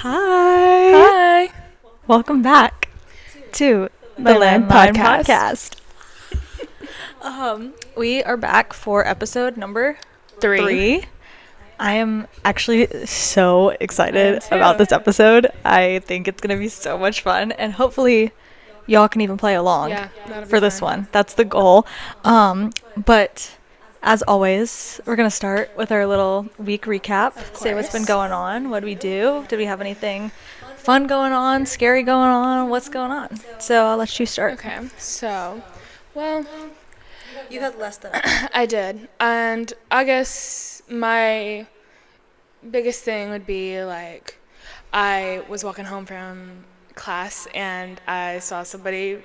Hi. Welcome back to the Landline podcast. We are back for episode number 3. I am actually so excited about this episode. I think it's going to be so much fun, and hopefully y'all can even play along for this one. That's the goal. But as always, we're going to start with our little week recap. Say what's been going on. What did we do? Did we have anything fun going on, scary going on? What's going on? So I'll let you start. Okay, so, well, you had less than I did. And I guess my biggest thing would be, like, I was walking home from class and I saw somebody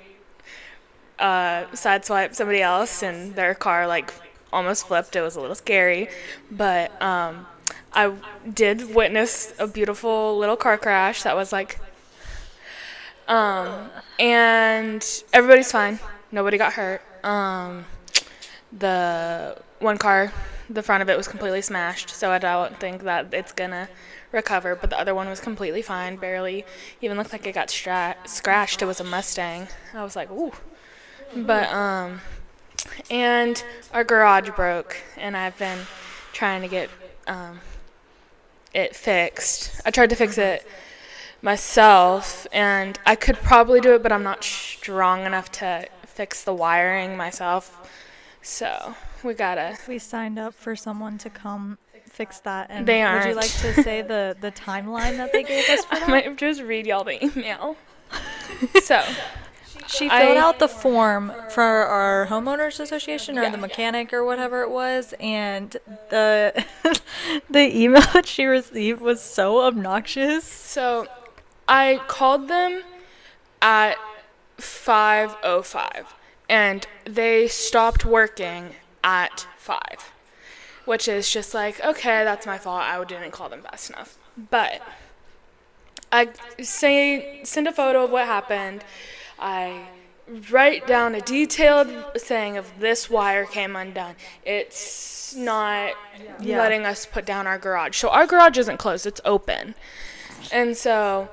sideswipe somebody else and their car, like, almost flipped. It was a little scary, but I did witness a beautiful little car crash that was like and everybody's fine. Nobody got hurt. The one car, the front of it was completely smashed, so I don't think that it's gonna recover, but the other one was completely fine, barely even looked like it got scratched. It was a Mustang. I was like, ooh. But and our garage broke, and I've been trying to get it fixed. I tried to fix it myself, and I could probably do it, but I'm not strong enough to fix the wiring myself. So we signed up for someone to come fix that, and they aren't. Would you like to say the timeline that they gave us for that? I might just read y'all the email. So she filled out the form for our homeowners association or the mechanic or whatever it was, and the email that she received was so obnoxious. So I called them at 5:05, and they stopped working at 5, which is just like, okay, that's my fault. I didn't call them fast enough. But I send a photo of what happened. I write down a detailed saying of this wire came undone. It's not letting us put down our garage. So our garage isn't closed. It's open. And so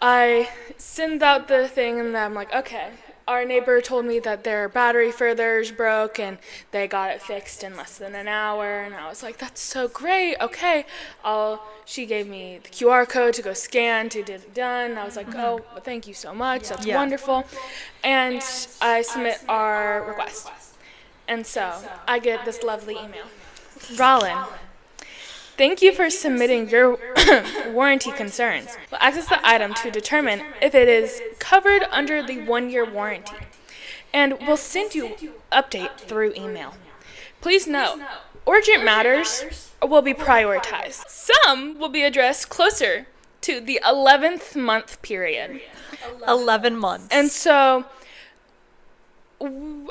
I send out the thing, and I'm like, okay. Our neighbor told me that their battery furthers broke, and they got it fixed in less than an hour. And I was like, that's so great. Okay. She gave me the QR code to go scan to get it done. I was like, oh, well, thank you so much. That's wonderful. And I submit our request. And so I get this lovely email. Rollin, thank you for submitting your warranty concerns. We'll access the item to determine if it is covered under the 1-year warranty, and we'll send you update through email. Please note, urgent matters will be prioritized. Some will be addressed closer to the 11th month period. 11 months. And so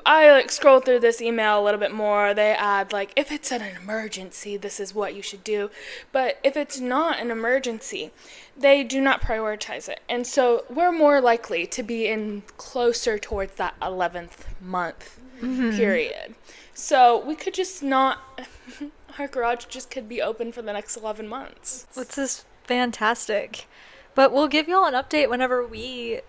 I scroll through this email a little bit more. They add, if it's an emergency, this is what you should do. But if it's not an emergency, they do not prioritize it. And so we're more likely to be in closer towards that 11th month period. So we could just not, our garage just could be open for the next 11 months. Which is fantastic. But we'll give y'all an update whenever we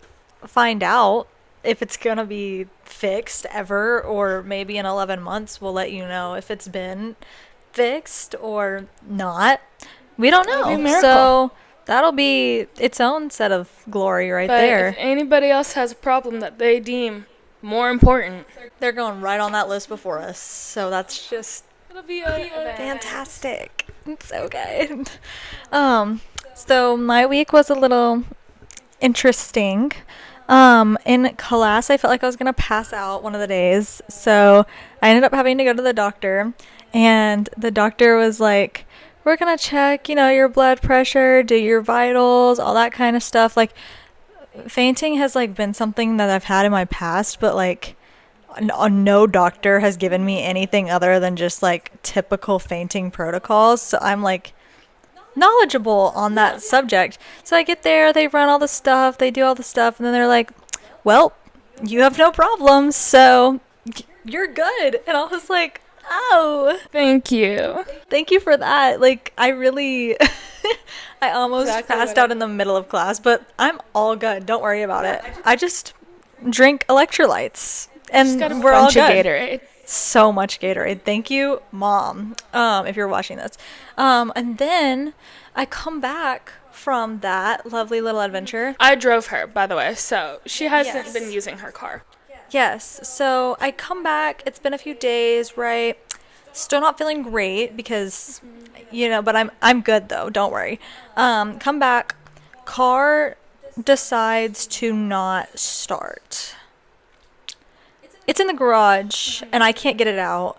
find out if it's going to be fixed ever, or maybe in 11 months we'll let you know if it's been fixed or not. We don't know. So that'll be its own set of glory there. If anybody else has a problem that they deem more important, they're going right on that list before us. So that's just it'll be fantastic. It's so good. So my week was a little interesting. In class, I felt like I was going to pass out one of the days. So I ended up having to go to the doctor, and the doctor was like, we're going to check, your blood pressure, do your vitals, all that kind of stuff. Fainting has been something that I've had in my past, but no doctor has given me anything other than just typical fainting protocols. So I'm knowledgeable on that subject. So I get there, they run all the stuff, they do all the stuff, and then they're like, well, you have no problems, so you're good. And I was like, oh, thank you for that. I really I almost Exactly passed what out in the middle of class, but I'm all good. Don't worry about it. I just drink electrolytes, Just got a and we're all bunch of good. Gatorade. So much Gatorade. Thank you, Mom, if you're watching this. And then I come back from that lovely little adventure. I drove her, by the way, so she hasn't Yes. been using her car. Yes. So I come back. It's been a few days, right? Still not feeling great because, but I'm good though. Don't worry. Come back. Car decides to not start. It's in the garage and I can't get it out.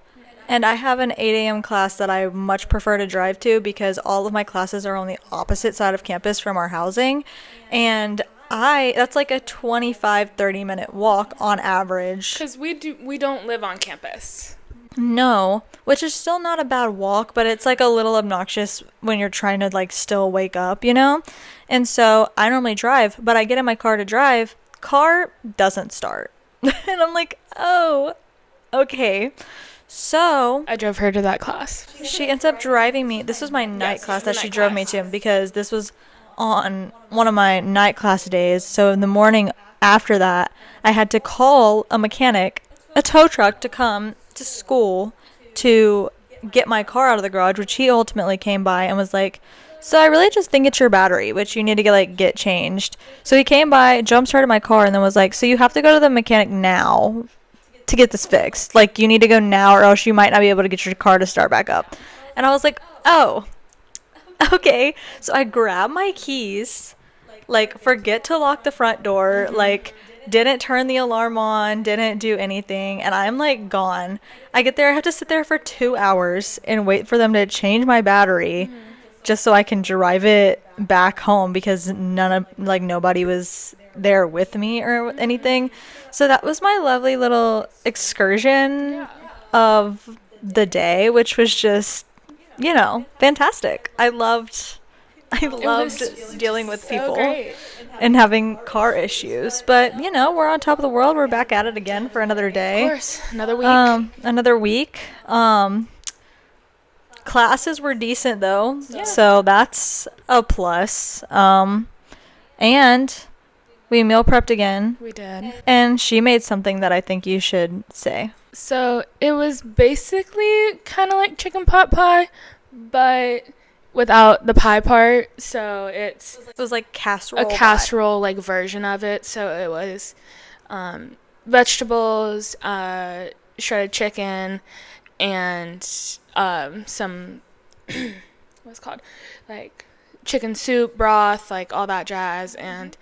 And I have an 8 a.m. class that I much prefer to drive to because all of my classes are on the opposite side of campus from our housing. And that's like a 25-30 minute walk on average. Because we don't live on campus. No, which is still not a bad walk, but it's like a little obnoxious when you're trying to like still wake up, And so I normally drive, but I get in my car to drive. Car doesn't start. And I'm like, oh, okay. So I drove her to that class. she ends up driving me. This was my night class that she drove me to because this was on one of my night class days. So in the morning after that, I had to call a mechanic, a tow truck, to come to school to get my car out of the garage, which he ultimately came by and was like, so I really just think it's your battery, which you need to get changed. So he came by, jump started my car, and then was like, so you have to go to the mechanic now to get this fixed. Like, you need to go now or else you might not be able to get your car to start back up. And I was like, oh, okay. So I grabbed my keys, forget to lock the front door, didn't turn the alarm on, didn't do anything, and I'm gone. I get there, I have to sit there for 2 hours and wait for them to change my battery just so I can drive it back home because nobody was there with me or anything. So that was my lovely little excursion of the day, which was just, fantastic. I loved dealing with people Great. and having car issues. But, we're on top of the world. We're back at it again for another day. Of course, another week. Classes were decent though, so that's a plus. And we meal prepped again. We did. And she made something that I think you should say. So it was basically kind of like chicken pot pie, but without the pie part. So it was like casserole. A casserole version of it. So it was vegetables, shredded chicken, and some what's it called, chicken soup broth, all that jazz, and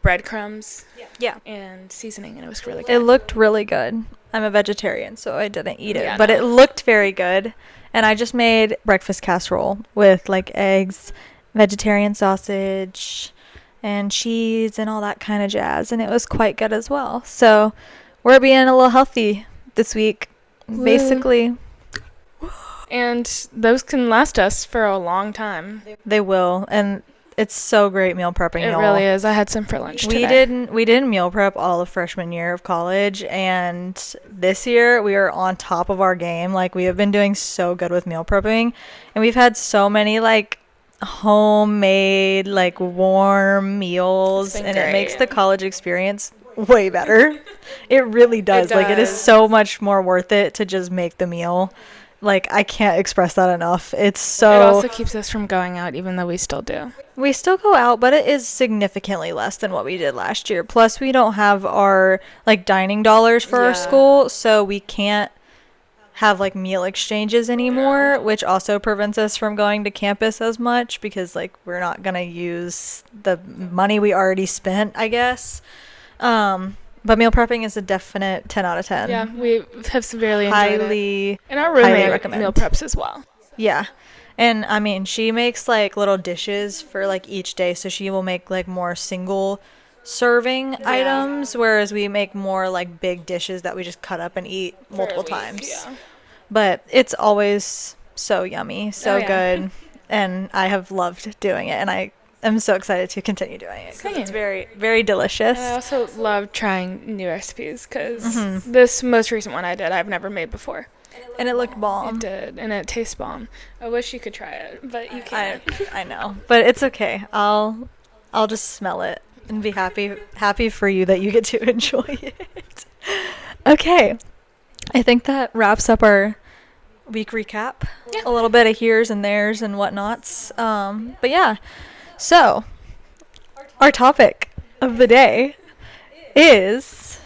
breadcrumbs. Yeah. And seasoning, and it was really good. It looked really good. I'm a vegetarian, so I didn't eat it, but it looked very good. And I just made breakfast casserole with eggs, vegetarian sausage, and cheese and all that kind of jazz, and it was quite good as well. So we're being a little healthy this week, basically. And those can last us for a long time. They will, and it's so great meal prepping. It really is. I had some for lunch today. We didn't meal prep all of freshman year of college, and this year we are on top of our game. We have been doing so good with meal prepping, and we've had so many homemade warm meals, and great. It makes the college experience way better. It really does. It is so much more worth it to just make the meal. I can't express that enough. It's so... It also keeps us from going out, even though we still do. We still go out, but it is significantly less than what we did last year. Plus, we don't have our, dining dollars for our school, so we can't have, meal exchanges anymore, which also prevents us from going to campus as much because, we're not going to use the money we already spent, I guess. But meal prepping is a definite 10 out of 10. Yeah, we have severely enjoyed it. And our highly roommate recommend. meal preps as well. Yeah. And, she makes, little dishes for, each day. So she will make, more single serving items, whereas we make more, big dishes that we just cut up and eat multiple times. Yeah. But it's always so yummy, so good. And I have loved doing it. And I'm so excited to continue doing it because it's very, very delicious. And I also love trying new recipes because this most recent one I did, I've never made before. And it looked bomb. It did, and it tastes bomb. I wish you could try it, but you can't. I know, but it's okay. I'll just smell it and be happy for you that you get to enjoy it. Okay, I think that wraps up our week recap. Yeah. A little bit of here's and there's and whatnots. But yeah, so our topic of the day is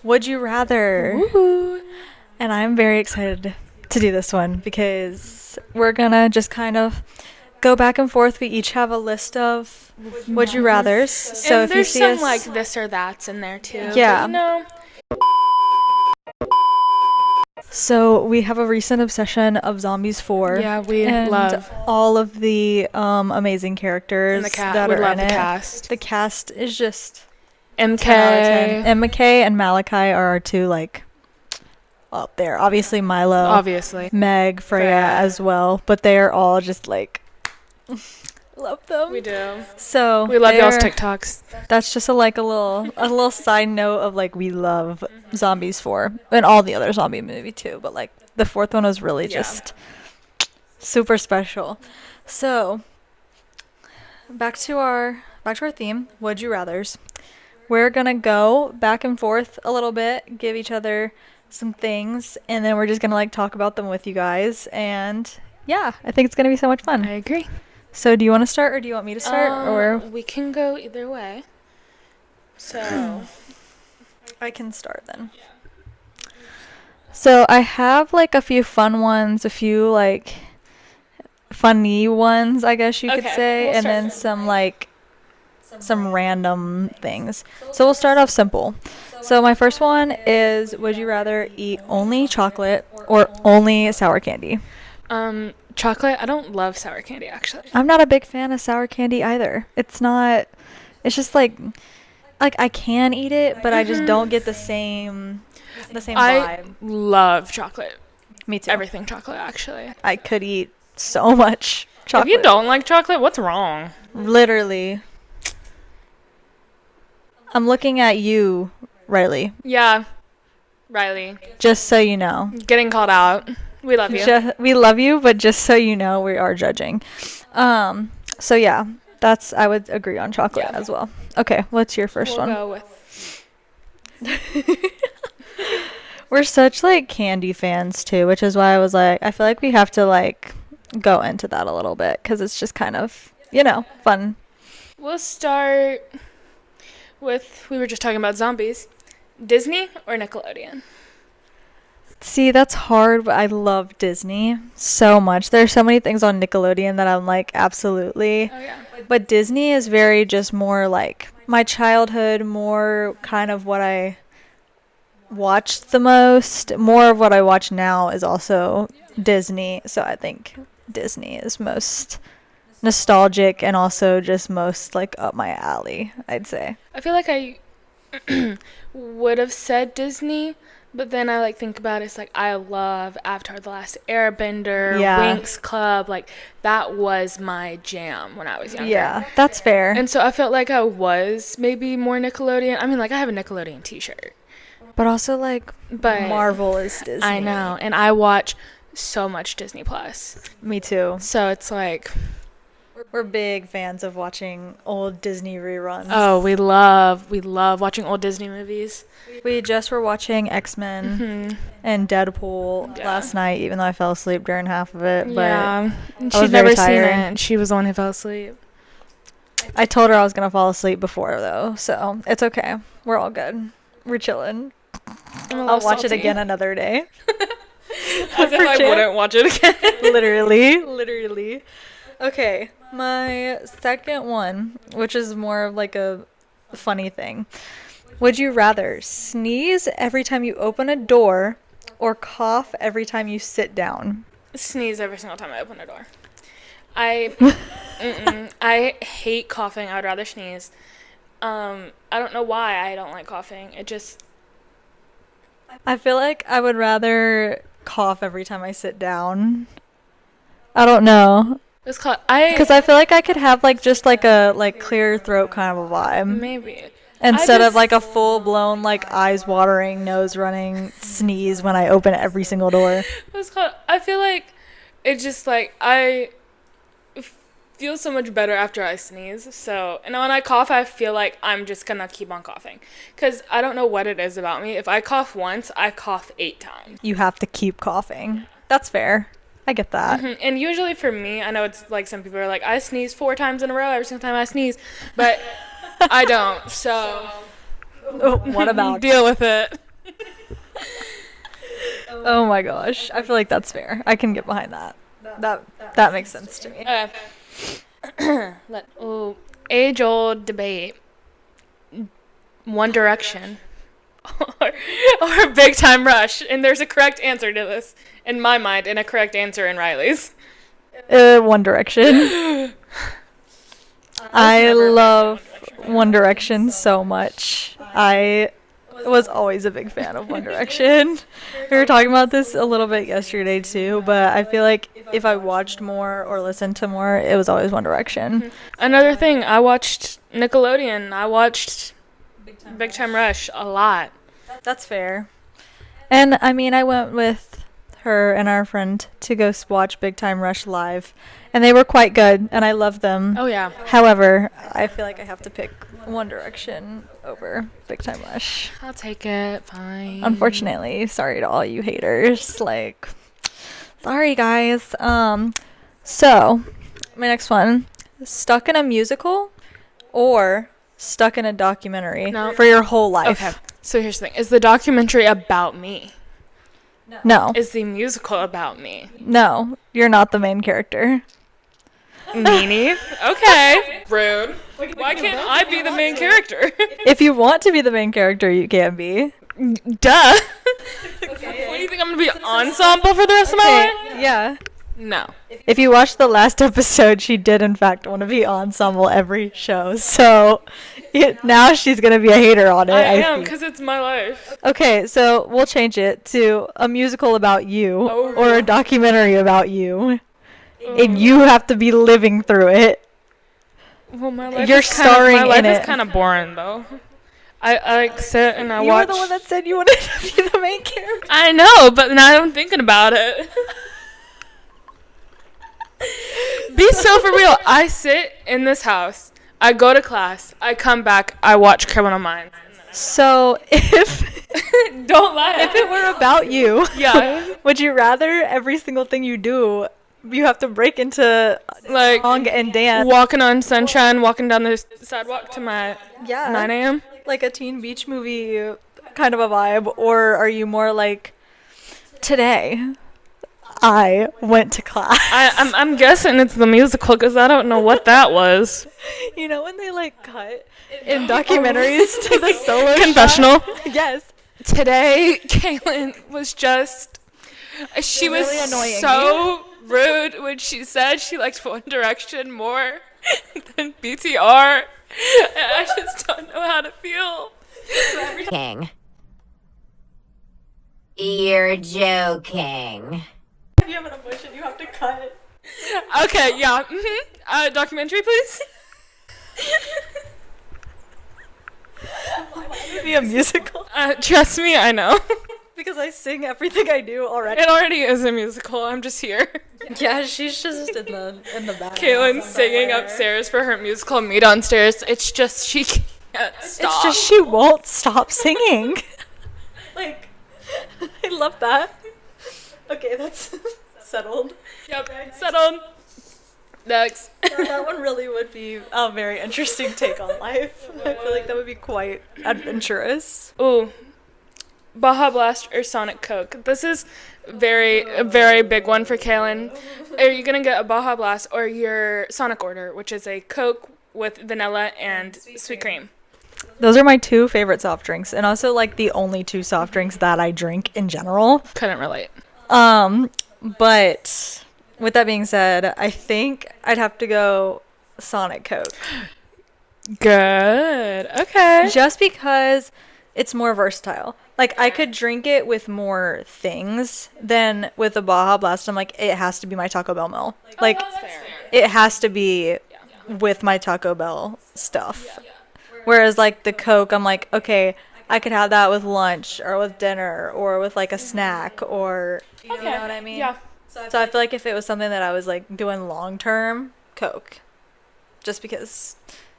would you rather? Woohoo. And I'm very excited to do this one because we're gonna just kind of go back and forth. We each have a list of would you rathers. So And if you there's see some us, like this or that's in there too. Yeah. But, you know, so we have a recent obsession of Zombies 4. yeah, we and love all of the amazing characters and the cast. that We are love in the it. cast. The cast is just MK. 10 out of 10. And McKay and Malachi are our two like up there. Obviously Milo, Obviously. Meg, Freya Freya. as well, but they are all just like love them. We do. So We love y'all's they're- TikToks. That's just a little side note of like we love Zombies 4 and all the other zombie movie too, but like the fourth one was really Yeah. just super special. So back to our theme, would you rathers. We're gonna go back and forth a little bit, give each other some things, and then we're just gonna like talk about them with you guys. And yeah, I think it's gonna be so much fun. I agree. So do you want to start or do you want me to start? Or We can go either way. So, I can start then. So I have like a few fun ones, a few like funny ones, I guess you could Okay, say, we'll and start then simple. some random things. So we'll start off simple. So my first one is would you rather eat only chocolate or only sour candy? chocolate. I don't love sour candy actually. I'm not a big fan of sour candy either. It's just like I can eat it, but I just don't get the same I vibe. love chocolate. Me too. Everything chocolate actually. I could eat so much chocolate. If you don't like chocolate, what's wrong? Literally. I'm looking at you, Riley. Yeah. Riley, Just so you know. getting called out. We love you. We love you, but just so you know, we are judging. So yeah, I would agree on chocolate Yeah. as well. Okay, what's your 1st We'll one? go with We're such like candy fans too, which is why I was like, I feel like we have to like go into that a little bit because it's just kind of, fun. We'll start with we were just talking about zombies. Disney or Nickelodeon? See, that's hard, but I love Disney so much. There's so many things on Nickelodeon that I'm like, absolutely. Oh yeah. But Disney is very just more like my childhood, more kind of what I watched the most. More of what I watch now is also Disney. So I think Disney is most nostalgic and also just most like up my alley, I'd say. I feel like I would have said Disney, but then I like think about it, it's like I love Avatar: The Last Airbender, Yeah. Winx Club, like that was my jam when I was younger. Yeah, that's fair. And so I felt like I was maybe more Nickelodeon. I mean, like I have a Nickelodeon t-shirt. But also like But Marvel is Disney. I know, and I watch so much Disney Plus. Me too. So it's like, We're big fans of watching old Disney reruns. oh, we love watching old Disney movies. We just were watching X-Men and Deadpool Yeah. last night, even though I fell asleep during half of it. But Yeah, and I was she'd never very seen it, tired. and she was the one who fell asleep. I told her I was going to fall asleep before, though. So it's okay. We're all good. We're chilling. I'm a I'll little watch it salty. again another day. As if I Jam. wouldn't watch it again. Literally. Okay, my second one, which is more of like a funny thing. Would you rather sneeze every time you open a door or cough every time you sit down? Sneeze every single time I open a door. I hate coughing. I would rather sneeze. I don't know why I don't like coughing. It just I feel like I would rather cough every time I sit down. I don't know. it's called Because I feel like I could have like just like a like clear throat kind of a vibe. maybe. Instead of just- like a full blown like eyes watering, nose running sneeze when I open every single door. What's called? I feel like it just like I feel so much better after I sneeze. So, and when I cough, I feel like I'm just gonna keep on coughing. Because I don't know what it is about me. If I cough once, I cough 8 times. You have to keep coughing. That's fair. I get that. And usually for me, I know it's like some people are like, I sneeze 4 times in a row every single time I sneeze. But I don't. So, Oh, what about deal with it. Oh my gosh. I feel like that's fair. I can get behind that. That makes sense to me. Age-old debate. One Direction. or Big Time Rush. And there's a correct answer to this in my mind and a correct answer in Riley's. One Direction. I love One Direction so much. I was always a big fan of One Direction. We were talking about this a little bit yesterday too, but I feel like if I watched more or listened to more, it was always One Direction. Another thing, I watched Nickelodeon. I watched Big Time Rush a lot. That's fair. And I mean, I went with her and our friend to go watch Big Time Rush live, and they were quite good, and I loved them. Oh, yeah. However, I feel like I have to pick One Direction over Big Time Rush. I'll take it. Fine. Unfortunately, sorry to all you haters. Like, sorry guys. So my next one: stuck in a musical or stuck in a documentary No. for your whole life. Okay. So here's the thing. Is the documentary about me? No, Is the musical about me? no, you're not the main character. Meanie? Okay. Rude. Why can't I be the main character? If you want to be the main character, you can be. Duh. What do you think I'm gonna be ensemble for the rest of my life? Yeah. No. If you watch the last episode, she did in fact want to be ensemble every show. So now she's gonna be a hater on it. I am think. because it's my life. Okay, so we'll change it to a musical about you Oh. or a documentary about you. And you have to be living through it. Well, my life You're is kinda, starring my life in is it. kind of boring though. I like sit and I You watch. were the one that said you wanted to be the main character. I know, but now I'm thinking about it. Be so for real. I sit in this house. I go to class. I come back. I watch Criminal Minds. So if Don't lie. if it were about you, Yeah. would you rather every single thing you do you have to break into Like song and dance? walking on sunshine, walking down the sidewalk to my Yeah. 9 a.m. Like a teen beach movie kind of a vibe, or are you more like today I went to class? I'm guessing it's the musical because I don't know what that was. You know when they like cut in documentaries to the solo Confessional. shot? Yes. Today, Kaylin was just. She was Really annoying. so rude when she said she liked One Direction more than BTR. And I just don't know how to feel. Joking. You're joking. If you have an emotion, you have to cut. Okay, yeah. Documentary, please. Be a musical Trust me, I know. because I sing everything I do already. It already is a musical. I'm just here. Yeah, she's just in the back. Kaylin singing upstairs for her musical, me downstairs. It's just she can't stop. It's just she won't stop singing. Like, I love that. Okay, that's settled. Yep, settled. Next. That one really would be a very interesting take on life. I feel like that would be quite adventurous. Ooh. Baja Blast or Sonic Coke. This is a very big one for Kaylin. Are you gonna get a Baja Blast or your Sonic order, which is a Coke with vanilla and sweet cream? Those are my two favorite soft drinks, and also like the only two soft drinks that I drink in general. Couldn't relate. But with that being said, I think I'd have to go Sonic Coke. Good. Okay. Just because it's more versatile. Like, I could drink it with more things than with a Baja Blast. I'm like, it has to be my Taco Bell meal. Like, it has to be with my Taco Bell stuff. Whereas like the Coke, I'm like, okay, I could have that with lunch or with dinner or with like a snack or you know what I mean? Yeah. So I feel like if it was something that I was like doing long term, Coke. Just because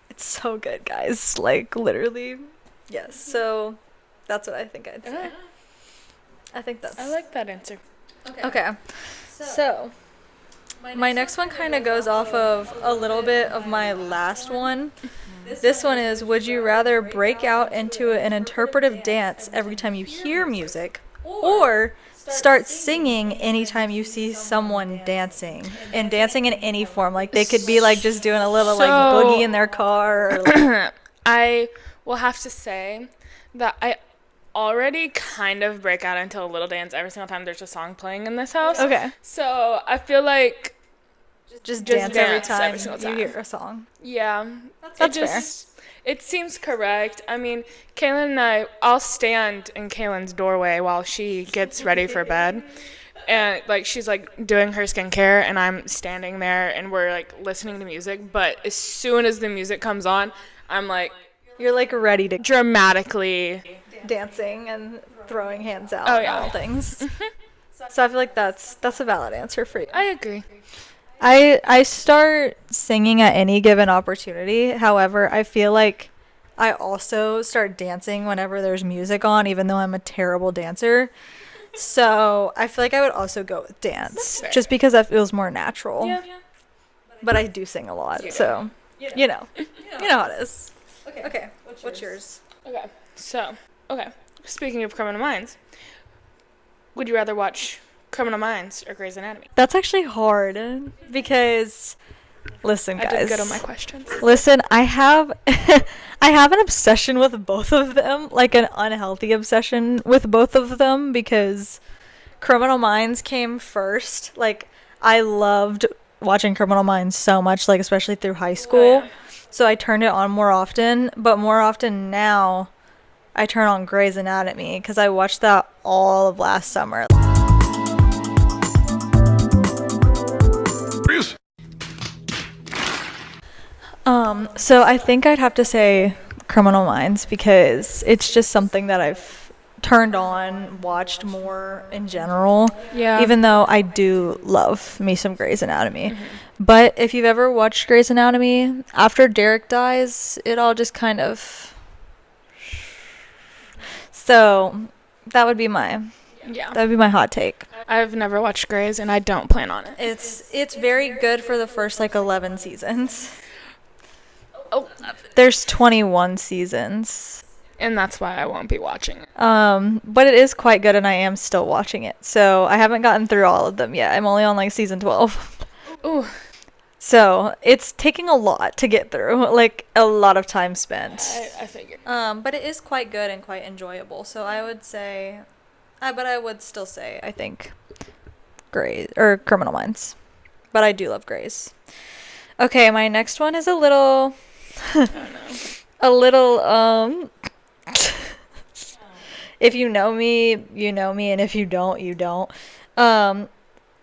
it's so good, guys. Like literally. Yes. So that's what I think I'd say. I think that's I like that answer. Okay. So my next one kind of goes off of a little bit of my last one. This one is, would you rather break out into an interpretive dance every time you hear music or start singing anytime you see someone dancing? And dancing in any form. Like they could be like just doing a little like boogie in their car. Or, like, I will have to say that I already kind of break out into a little dance every single time there's a song playing in this house. okay. So I feel like Just dance every time single you time. hear a song. Yeah, That's it seems correct. I mean, Kaylin and I'll stand in Kaylin's doorway while she gets ready for bed. And, like, she's, like, doing her skincare, and I'm standing there, and we're, like, listening to music. But as soon as the music comes on, I'm, like, You're like ready to dramatically. dancing and throwing hands out Oh, and yeah. all things. So I feel like that's a valid answer for you. I agree. I start singing at any given opportunity. However, I feel like I also start dancing whenever there's music on, even though I'm a terrible dancer. So I feel like I would also go with dance, fair. just because that feels more natural. Yeah. But I do sing a lot, so you know how it is. Okay. What's yours? Okay. So, speaking of Criminal Minds, would you rather watch Criminal Minds or Grey's Anatomy? That's actually hard because, listen, I guys. did good on my questions. Listen, I have I have an obsession with both of them, like an unhealthy obsession with both of them because Criminal Minds came first. Like I loved watching Criminal Minds so much, like especially through high school. yeah. So I turned it on more often, but more often now I turn on Grey's Anatomy cuz I watched that all of last summer. So I think I'd have to say Criminal Minds because it's just something that I've turned on, watched more in general. Yeah. Even though I do love me some Grey's Anatomy. But if you've ever watched Grey's Anatomy, after Derek dies, it all just kind of... So that would be my hot take. I've never watched Grey's, and I don't plan on it. It's very good for the first like 11 seasons. Oh, There's 21 seasons. and that's why I won't be watching it. But it is quite good and I am still watching it. So I haven't gotten through all of them yet. I'm only on like season 12. Ooh, So it's taking a lot to get through, like a lot of time spent. I figured. But it is quite good and quite enjoyable. So I would say, but I would still say, I think, Grey's or Criminal Minds. But I do love Grey's. Okay, my next one is a little, a little, if you know me, you know me, and if you don't, you don't. My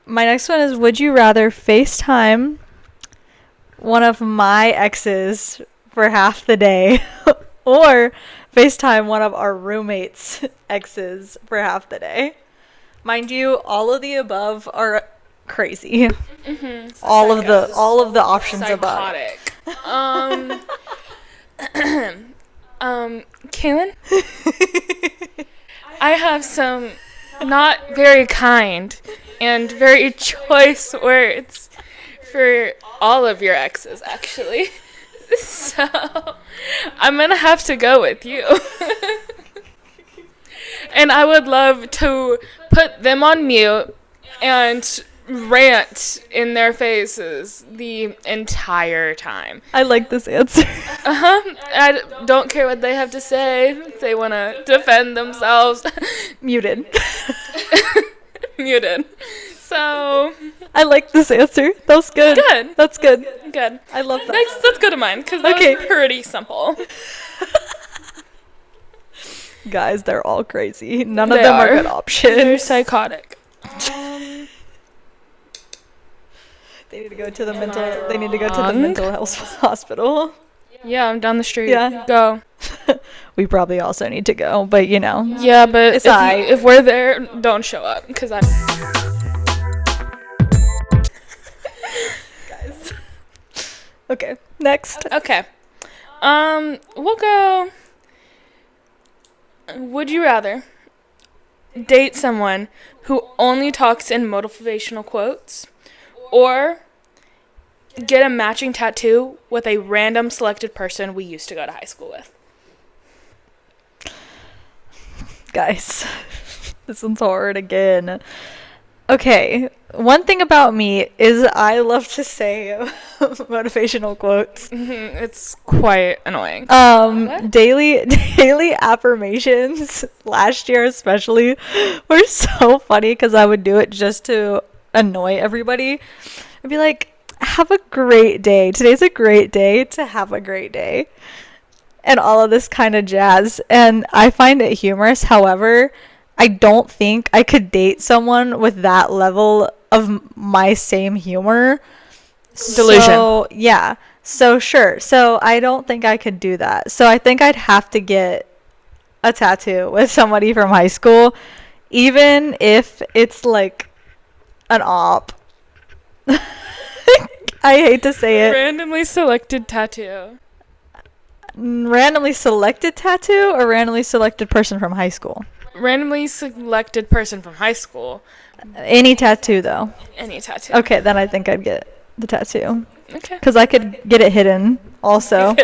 next one is, would you rather FaceTime one of my exes for half the day or FaceTime one of our roommates' exes for half the day? Mind you, all of the above are crazy. All of the options above. Psychotic. Kaylin? I have some not very kind and very choice words for all of your exes, actually. So, I'm gonna have to go with you. And I would love to put them on mute and rant in their faces the entire time. I like this answer. I don't care what they have to say. If they want to defend themselves. Muted. Muted. So, I like this answer. That was good. Good. That's good. good. I love that. Next, let's go to mine, because that Okay. was pretty simple. Guys, they're all crazy. None of They them are are. good They're options. psychotic. They need to go to the mental health hospital. Yeah, I'm down the street. Yeah. Go. We probably also need to go, but you know. Yeah, but It's if we're there, don't show up because I. Guys. Okay, next. Okay. We'll go. Would you rather date someone who only talks in motivational quotes, or get a matching tattoo with a random selected person we used to go to high school with? Guys, this one's hard again. Okay, one thing about me is I love to say motivational quotes. It's quite annoying. Daily affirmations last year especially were so funny because I would do it just to annoy everybody. I'd be like, have a great day. Today's a great day to have a great day. And all of this kind of jazz. And I find it humorous. However, I don't think I could date someone with that level of my same humor. Delusion. So, yeah. So, sure. So, I don't think I could do that. So, I think I'd have to get a tattoo with somebody from high school, even if it's like an op. I hate to say it. Randomly selected tattoo. Randomly selected tattoo or randomly selected person from high school? Randomly selected person from high school. Any tattoo, though. Any tattoo. Okay, then I think I'd get the tattoo. Okay. Because I could get it hidden also.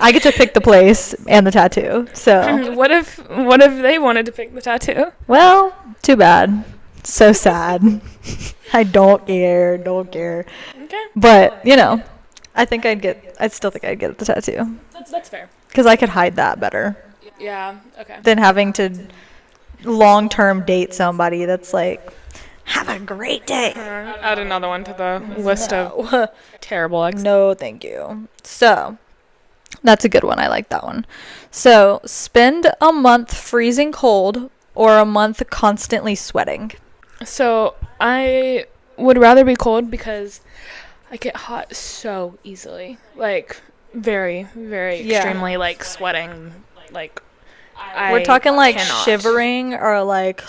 I get to pick the place and the tattoo. So, What if they wanted to pick the tattoo? well, too bad. So sad. I don't care. Don't care. Okay. But, you know, I'd still think I'd get the tattoo. That's fair. Because I could hide that better Yeah. Okay. than having to long-term date somebody that's like, have a great day. Add another one to the list of terrible ex. No, thank you. So, that's a good one. I like that one. So, spend a month freezing cold or a month constantly sweating. So I would rather be cold because I get hot so easily. Like very, very Yeah. extremely like sweating. Like We're talking like cannot. shivering or like.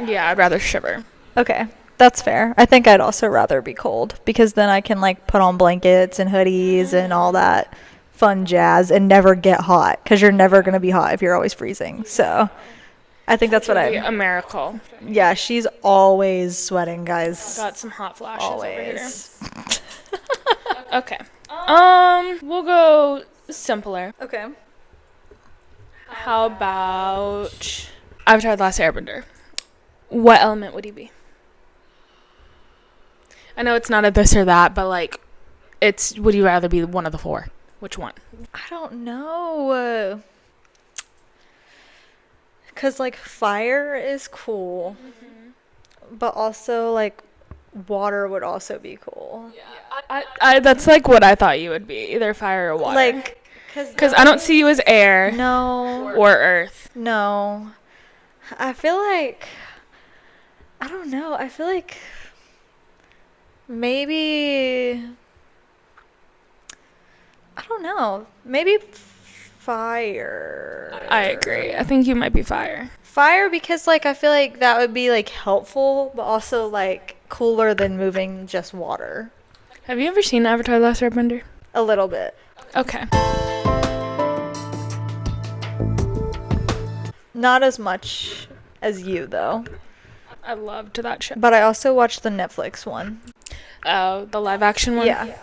Yeah, I'd rather shiver. Okay, that's fair. I think I'd also rather be cold because then I can like put on blankets and hoodies and all that fun jazz and never get hot because you're never going to be hot if you're always freezing. So I think that's what It'd be I. a miracle. Yeah, she's always sweating, guys. Got some hot flashes Always. over here. Okay. We'll go simpler. Okay. How about Avatar: The Last Airbender? What element would he be? I know it's not a this or that, but like, it's would you rather be one of the four? Which one? I don't know. Cause like fire is cool, but also like water would also be cool. I that's like what I thought you would be, either fire or water. Like, because I don't see you as air No, or earth. no. I feel like I don't know. I feel like maybe I don't know. Maybe fire. I agree. I think you might be fire. Fire because like I feel like that would be like helpful, but also like cooler than moving just water. Have you ever seen Avatar: The Last Airbender? A little bit. Okay. Not as much as you though. I loved that show. But I also watched the Netflix one. Oh, the live action one? Yeah.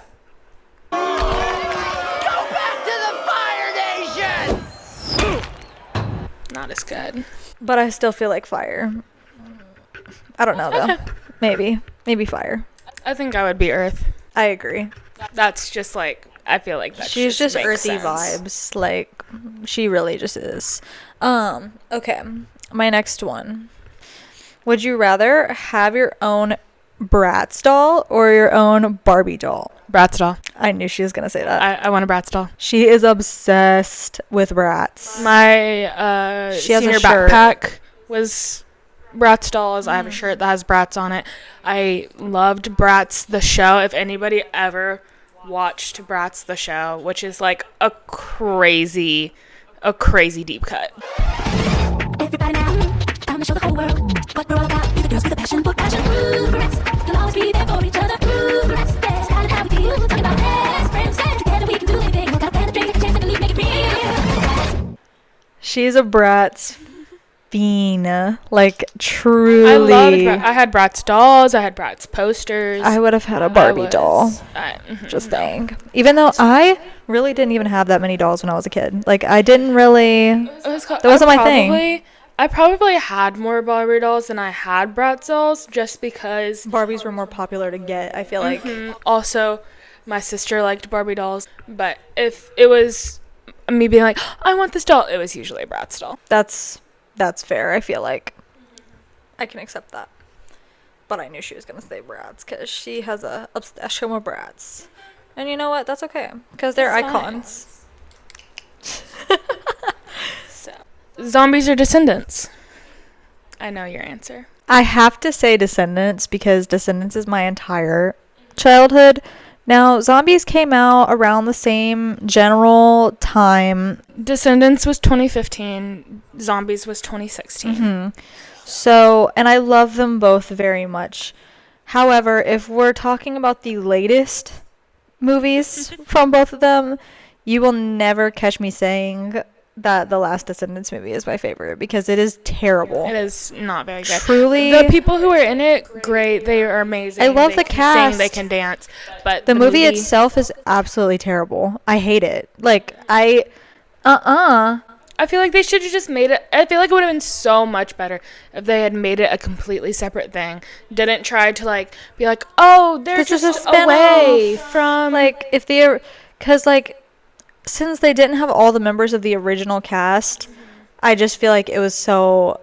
Not as good. But I still feel like fire. I don't know though. Maybe fire. I think I would be earth. I agree. That's just like, I feel like that She's just makes earthy sense. vibes. Like she really just is. Okay. My next one. Would you rather have your own Bratz doll or your own Barbie doll? Bratz doll. I knew she was gonna say that. I want a Bratz doll. She is obsessed with Bratz. My She has a senior shirt. backpack was Bratz dolls. I have a shirt that has Bratz on it. I loved Bratz, the show. If anybody ever watched Bratz the show, which is like a crazy deep cut. Everybody now, time to show the whole world what we're all about. Be the girls with a passion for fashion. Roots, you'll always be there for each other. Roots, that's kind of how we feel. Talking about best friends, and together we can do anything. Got a plan to drink, take a chance, and believe, make it real. She's a Bratz fiend, like truly. I loved I had Bratz dolls. I had Bratz posters. I would have had a Barbie doll. Just saying. Even though I really didn't even have that many dolls when I was a kid. Like, I didn't really. That wasn't my thing. I probably had more Barbie dolls than I had Bratz dolls, just because Barbies were more popular to get, I feel like. Also, my sister liked Barbie dolls, but if it was me being like, I want this doll, it was usually a Bratz doll. That's fair, I feel like. I can accept that. But I knew she was going to say Bratz because she has a obsession with Bratz. And you know what? That's okay because they're icons. So, zombies or Descendants? I know your answer. I have to say Descendants because Descendants is my entire childhood. Now, Zombies came out around the same general time. Descendants was 2015. Zombies was 2016. So, and I love them both very much. However, if we're talking about the latest movies from both of them, you will never catch me saying that the last Descendants movie is my favorite because it is terrible. It is not very good. Truly. The people who are in it, great. They are amazing. I love they the can cast. Sing, they can dance. But The movie itself is absolutely terrible. I hate it. Like, I feel like they should have just made it. I feel like it would have been so much better if they had made it a completely separate thing. Didn't try to like be like, oh, they're This is just a spin-off. away from like, if they, because, like, since they didn't have all the members of the original cast, I just feel like it was so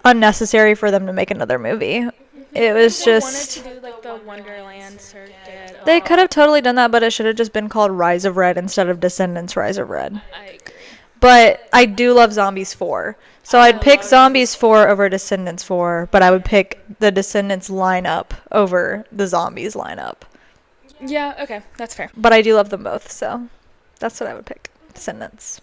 unnecessary for them to make another movie. It was just. Wanted to do like the Wonderland circuit. They could have totally done that, but it should have just been called Rise of Red instead of Descendants Rise of Red. I agree. But I do love Zombies 4. So I'd pick Zombies 4 over Descendants 4, but I would pick the Descendants lineup over the Zombies lineup. Yeah, okay, that's fair. But I do love them both, so that's what I would pick. Descendants.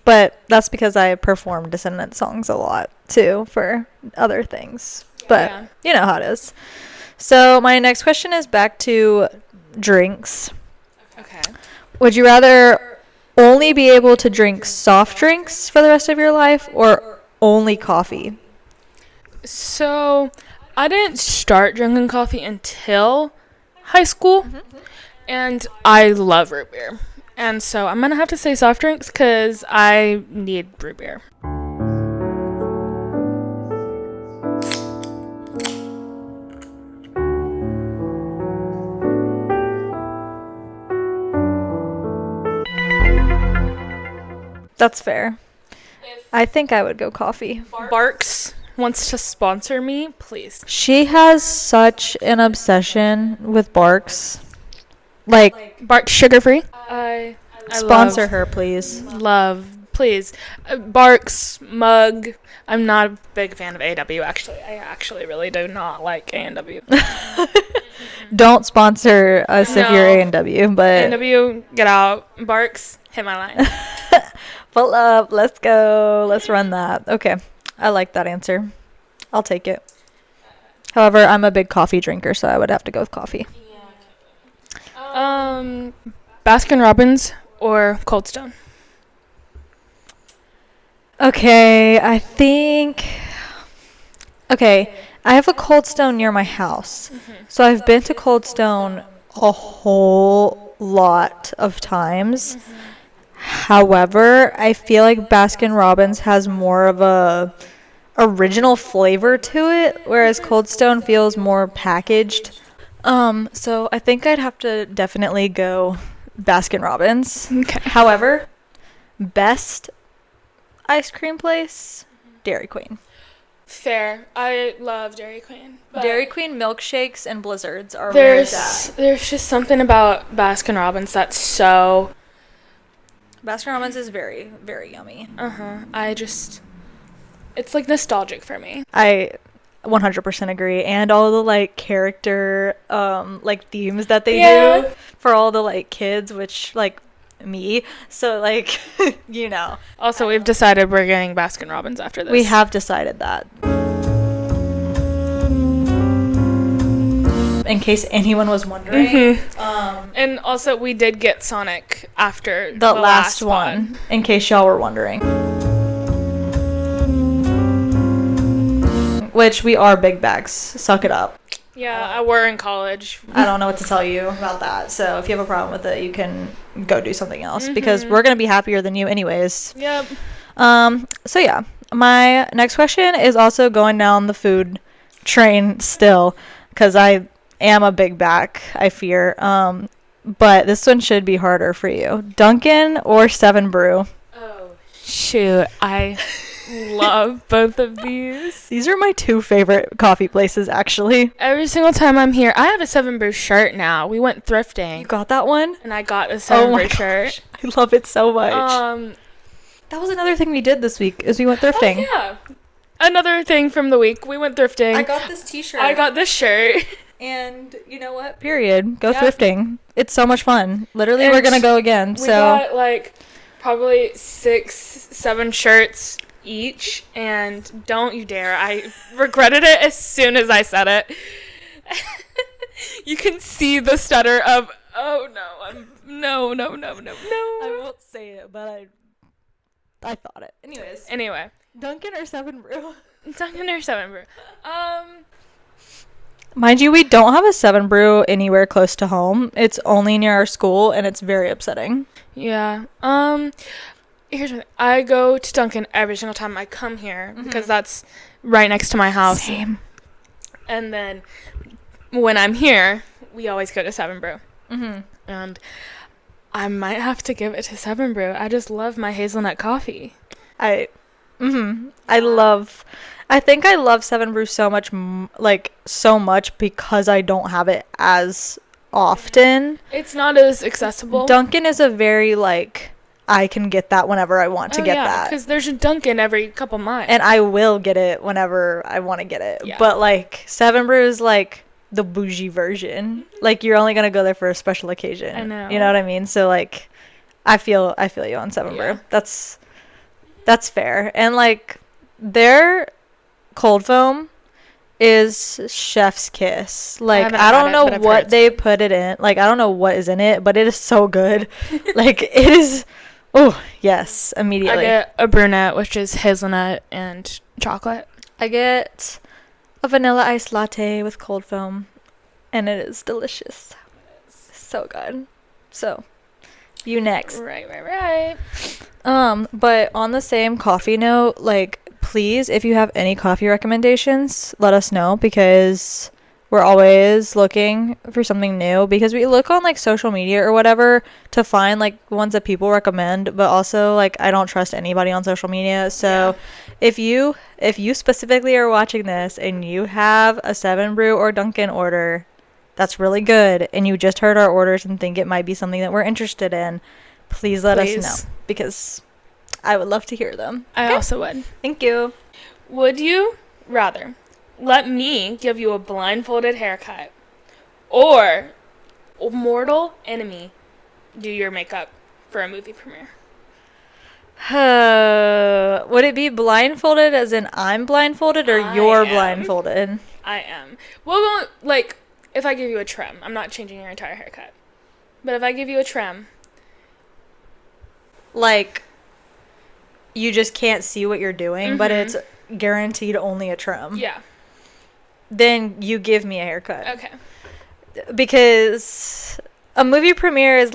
But that's because I perform Descendant songs a lot, too, for other things. But Yeah. you know how it is. So my next question is back to drinks. Okay. Would you rather only be able to drink soft drinks for the rest of your life or only coffee? So, I didn't start drinking coffee until high school, and I love root beer. And so, I'm going to have to say soft drinks because I need root beer. That's fair. I think I would go coffee. Barks wants to sponsor me, please. She has such an obsession with Barks. Like, Barks sugar free. I sponsor her, please. Love, please. Barks mug. I'm not a big fan of AW, actually. I actually really do not like A&W. Don't sponsor us if you're No. A&W, but A&W, get out. Barks, hit my line. pull up. Let's go. Let's run that. Okay. I like that answer. I'll take it. However, I'm a big coffee drinker, so I would have to go with coffee. Baskin Robbins or Cold Stone? Okay, I think. Okay, I have a Cold Stone near my house. So I've been to Cold Stone a whole lot of times. However, I feel like Baskin Robbins has more of a original flavor to it, whereas Cold Stone feels more packaged. So I think I'd have to definitely go Baskin Robbins. Okay. However, best ice cream place, Dairy Queen. Fair. I love Dairy Queen. Dairy Queen milkshakes and blizzards are where it's at. There's just something about Baskin Robbins that's so... Baskin Robbins is very, very yummy. It's like nostalgic for me. I 100% agree. And all the like character like themes that they do for all the like kids, which like me. So like, you know, Also, we've decided we're getting Baskin Robbins after this. we have decided that. In case anyone was wondering, And also, we did get Sonic after the last pod. one, in case y'all were wondering. Which we are big bags. Suck it up. Yeah, we're in college. I don't know what to tell you about that. So if you have a problem with it, you can go do something else because we're going to be happier than you anyways. Yep. So yeah, my next question is also going down the food train still because I am a big back, I fear. But this one should be harder for you. Dunkin' or Seven Brew? Oh, shoot. I love both of these. These are my two favorite coffee places, actually. Every single time I'm here, I have a Seven Brew shirt now. We went thrifting. You got that one? And I got a Seven my Brew shirt. I love it so much. That That was another thing we did this week is we went thrifting. yeah. Another thing from the week, we went thrifting. I got this t-shirt. I got this shirt. And you know what? Period. Go Yep. thrifting. It's so much fun. Literally, And we're going to go again. We So got like probably 6-7 shirts each, and don't you dare. I regretted it as soon as I said it. You can see the stutter of, oh no, no. I won't say it, but I thought it. Anyways. Anyway, Dunkin' or Seven Brew? Dunkin' or Seven Brew. Mind you, we don't have a Seven Brew anywhere close to home. It's only near our school, and it's very upsetting. Yeah. Here's what I go to Dunkin' every single time I come here because that's right next to my house. Same. And then when I'm here, we always go to Seven Brew. Mm-hmm. And I might have to give it to Seven Brew. I just love my hazelnut coffee. I think I love Seven Brew so much, so much because I don't have it as often. It's not as accessible. Dunkin' is a very, I can get that whenever I want to get that. because there's a Dunkin' every couple miles. And I will get it whenever I want to get it. Yeah. But, Seven Brew is, the bougie version. You're only going to go there for a special occasion. I know. You know what I mean? So, I feel you on Seven Yeah. Brew. That's fair. And, their cold foam is chef's kiss. haven't I had don't it, know but I've heard what it's they put it in. I don't know what is in it, but it is so good. It is. Oh, yes, I immediately. get a brunette, which is hazelnut and chocolate. I get a vanilla iced latte with cold foam, and it is delicious. So good. So, you next. Right. But on the same coffee note, please, if you have any coffee recommendations, let us know because we're always looking for something new because we look on social media or whatever to find ones that people recommend, but also I don't trust anybody on social media. So if you specifically are watching this and you have a Seven Brew or Dunkin' order that's really good and you just heard our orders and think it might be something that we're interested in, please let us know because I would love to hear them. I also would. Thank you. Would you rather let me give you a blindfolded haircut or a mortal enemy do your makeup for a movie premiere? Would it be blindfolded as in I'm blindfolded or you're am. blindfolded? I am. Well, if I give you a trim, I'm not changing your entire haircut. But if I give you a trim, You just can't see what you're doing, but it's guaranteed only a trim. yeah. Then you give me a haircut. Okay. Because a movie premiere is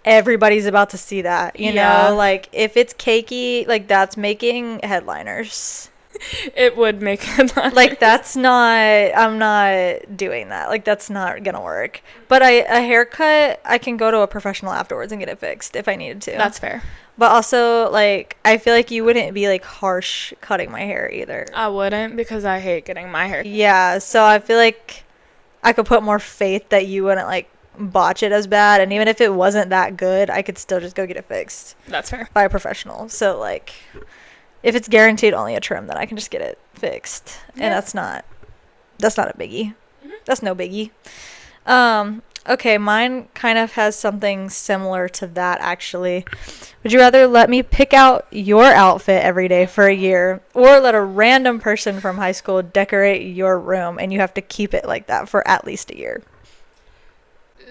everybody's about to see that, you know? If it's cakey, that's making headliners. It would make it That's not, I'm not doing that. That's not gonna work. But a haircut, I can go to a professional afterwards and get it fixed if I needed to. That's fair. But also, I feel you wouldn't be, harsh cutting my hair either. I wouldn't because I hate getting my hair. Yeah, so I feel I could put more faith that you wouldn't, botch it as bad. And even if it wasn't that good, I could still just go get it fixed That's fair. by a professional. So, if it's guaranteed only a trim, then I can just get it fixed. Yeah. And that's not a biggie. That's no biggie. Okay, mine kind of has something similar to that, actually. Would you rather let me pick out your outfit every day for a year, or let a random person from high school decorate your room and you have to keep it like that for at least a year?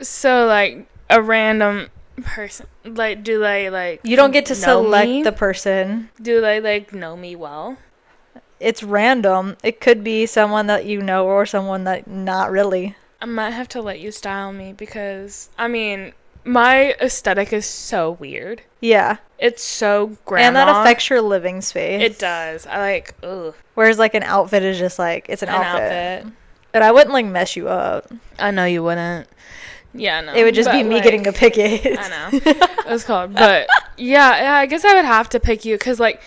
So, like, a random person, like, do they, like, You don't get to know select me? the person. Do they, like, know me well? It's random. It could be someone that you know or someone that not really. I might have to let you style me because, I mean, my aesthetic is so weird. Yeah. It's so grandma. And that affects your living space. It does. I like, ugh. Whereas like an outfit is just like, it's an An outfit. outfit. And I wouldn't like mess you up. I know you wouldn't. Yeah, no. It would just be but, me like, getting to pick it. I know. It's called. But yeah, I guess I would have to pick you because, like,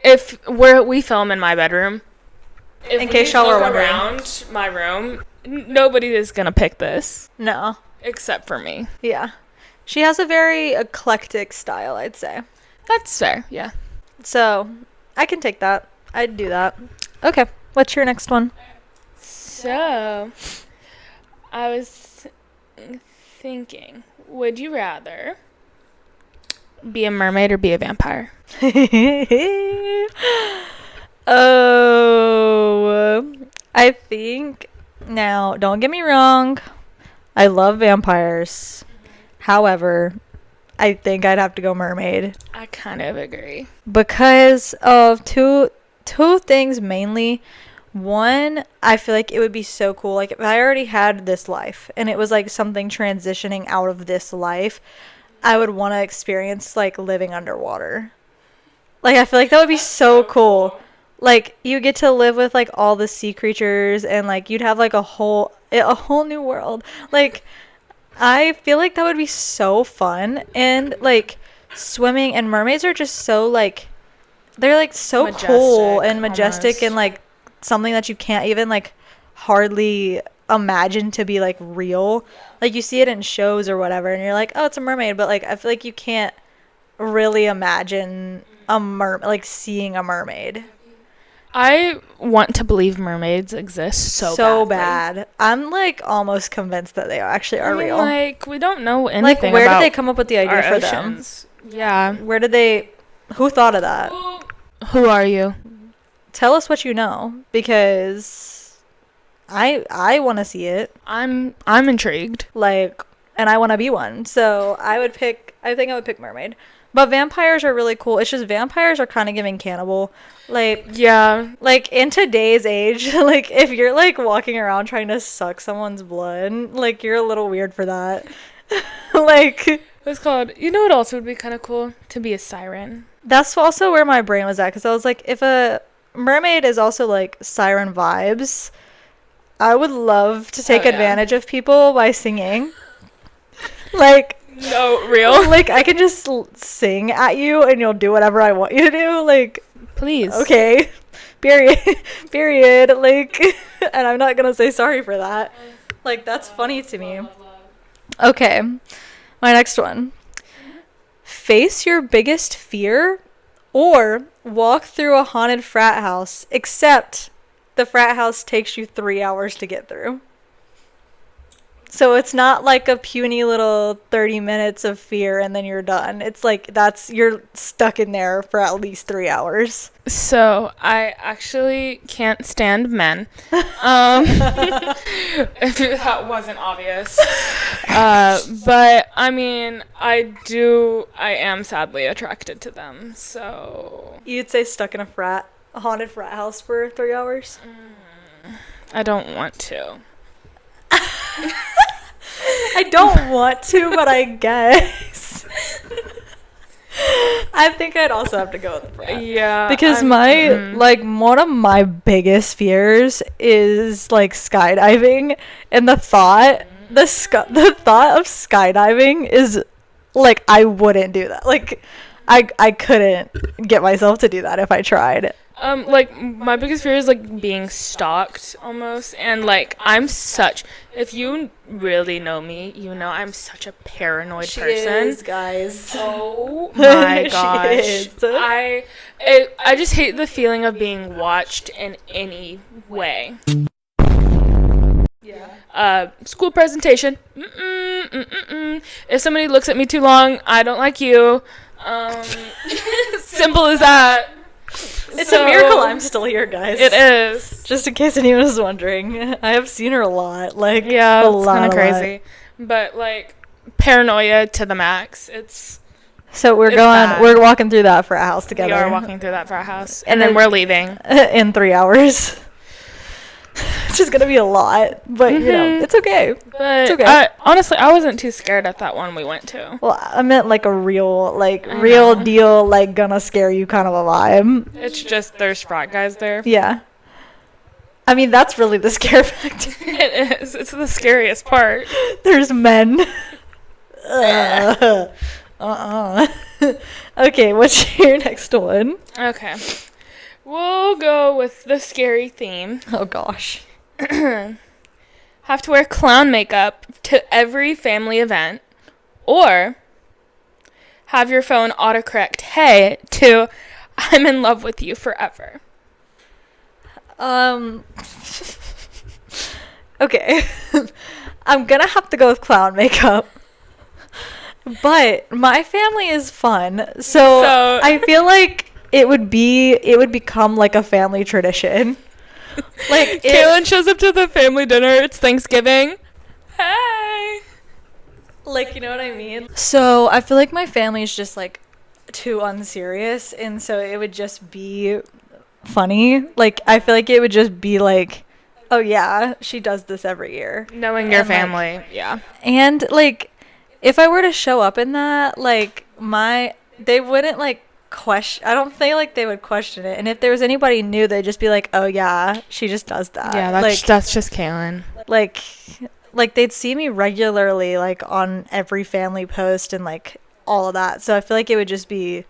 if we film in my bedroom, In case y'all were wondering. around my room, nobody is gonna pick this No. except for me. Yeah. She has a very eclectic style, I'd say. That's fair. Yeah. So, I can take that. I'd do that. Okay. What's your next one? So, I was thinking, would you rather be a mermaid or be a vampire? Oh, I think now, don't get me wrong. I love vampires. However, I think I'd have to go mermaid I kind of agree. because of two things mainly. One, I feel like it would be so cool. Like if I already had this life and it was like something transitioning out of this life, I would want to experience like living underwater. Like I feel like that would be so cool. Like you get to live with like all the sea creatures and like you'd have like a whole new world. Like I feel like that would be so fun, and like swimming, and mermaids are just so like they're like so cool Majestic, and majestic almost. and like something that you can't even like hardly imagine to be like real. Like you see it in shows or whatever and you're like, "Oh, it's a mermaid," but like I feel like you can't really imagine like seeing a mermaid. I want to believe mermaids exist so badly. bad. I'm like almost convinced that they actually are I mean, real. like, we don't know anything Like, where about did they come up with the idea our for them? oceans. Yeah. Who thought of that? Who are you? Tell us what you know, because I want to see it, I'm intrigued. like, and I want to be one. So I think I would pick mermaid. But vampires are really cool. It's just vampires are kind of giving cannibal. Like, Yeah. like in today's age, like if you're like walking around trying to suck someone's blood, like you're a little weird for that. Like It's called, you know what else would be kind of cool? To be a siren. that's also where my brain was at, because I was like, if a mermaid is also like siren vibes, I would love to take Oh, yeah. advantage of people by singing. Like, No, real? like I can just sing at you and you'll do whatever I want you to do. Like, Please. okay, period, period. Like, and I'm not gonna say sorry for that. Like, that's funny to me. Okay, my next one. Face your biggest fear, or walk through a haunted frat house, except the frat house takes you 3 hours to get through. So it's not like a puny little 30 minutes of fear and then you're done. It's like you're stuck in there for at least 3 hours. So, I actually can't stand men. If that wasn't obvious. But, I mean, I am sadly attracted to them, so You'd say stuck in a haunted frat house for 3 hours? I don't want to. I don't want to, but I guess. I think I'd also have to go with the frat. Yeah. Because like, one of my biggest fears is, like, skydiving. And the thought of skydiving is, like, I wouldn't do that. Like, I couldn't get myself to do that if I tried. Like, my biggest fear is, like, being stalked, almost, and, like, if you really know me, you know I'm such a paranoid person. Guys. Oh my She gosh. is. I just hate the feeling of being watched in any way. Yeah. School presentation. If somebody looks at me too long, I don't like you. Simple as that. It's a miracle I'm still here, guys. It is. Just in case anyone was wondering. I have seen her a lot. Like, Yeah, a it's lot, kind of a crazy. lot. But, like, paranoia to the max. So It's bad. we're walking through that for a house together. We are walking through that for our house. And And then then- we're leaving. in 3 hours. It's just gonna be a lot, but you know, it's okay. But It's okay. honestly, I wasn't too scared at that one we went to. Well, I meant like a real, like I real know. deal, like gonna scare you kind of a vibe. It's just there's frat guys there. Yeah. I mean, that's really the scare factor. It is. It's the scariest part. There's men. Uh-uh. Okay, what's your next one? Okay. We'll go with the scary theme. Oh gosh. Have to wear clown makeup to every family event, or have your phone autocorrect "Hey" to "I'm in love with you forever." Okay. I'm gonna have to go with clown makeup. But my family is fun, so I feel like it would become like a family tradition. Like Kaylin shows up to the family dinner. It's Thanksgiving. Hey. like, you know what I mean? So I feel like my family is just like too unserious, and so it would just be funny. Like, I feel like it would just be like, oh yeah, she does this every year. Knowing your And, like, family, yeah. And like, if I were to show up in that, like they wouldn't like question. I don't think like they would question it. And if there was anybody new, they'd just be like, "Oh yeah, she just does that." Yeah, like that's just Kaylin. like they'd see me regularly, like on every family post and like all of that. So I feel like it would just be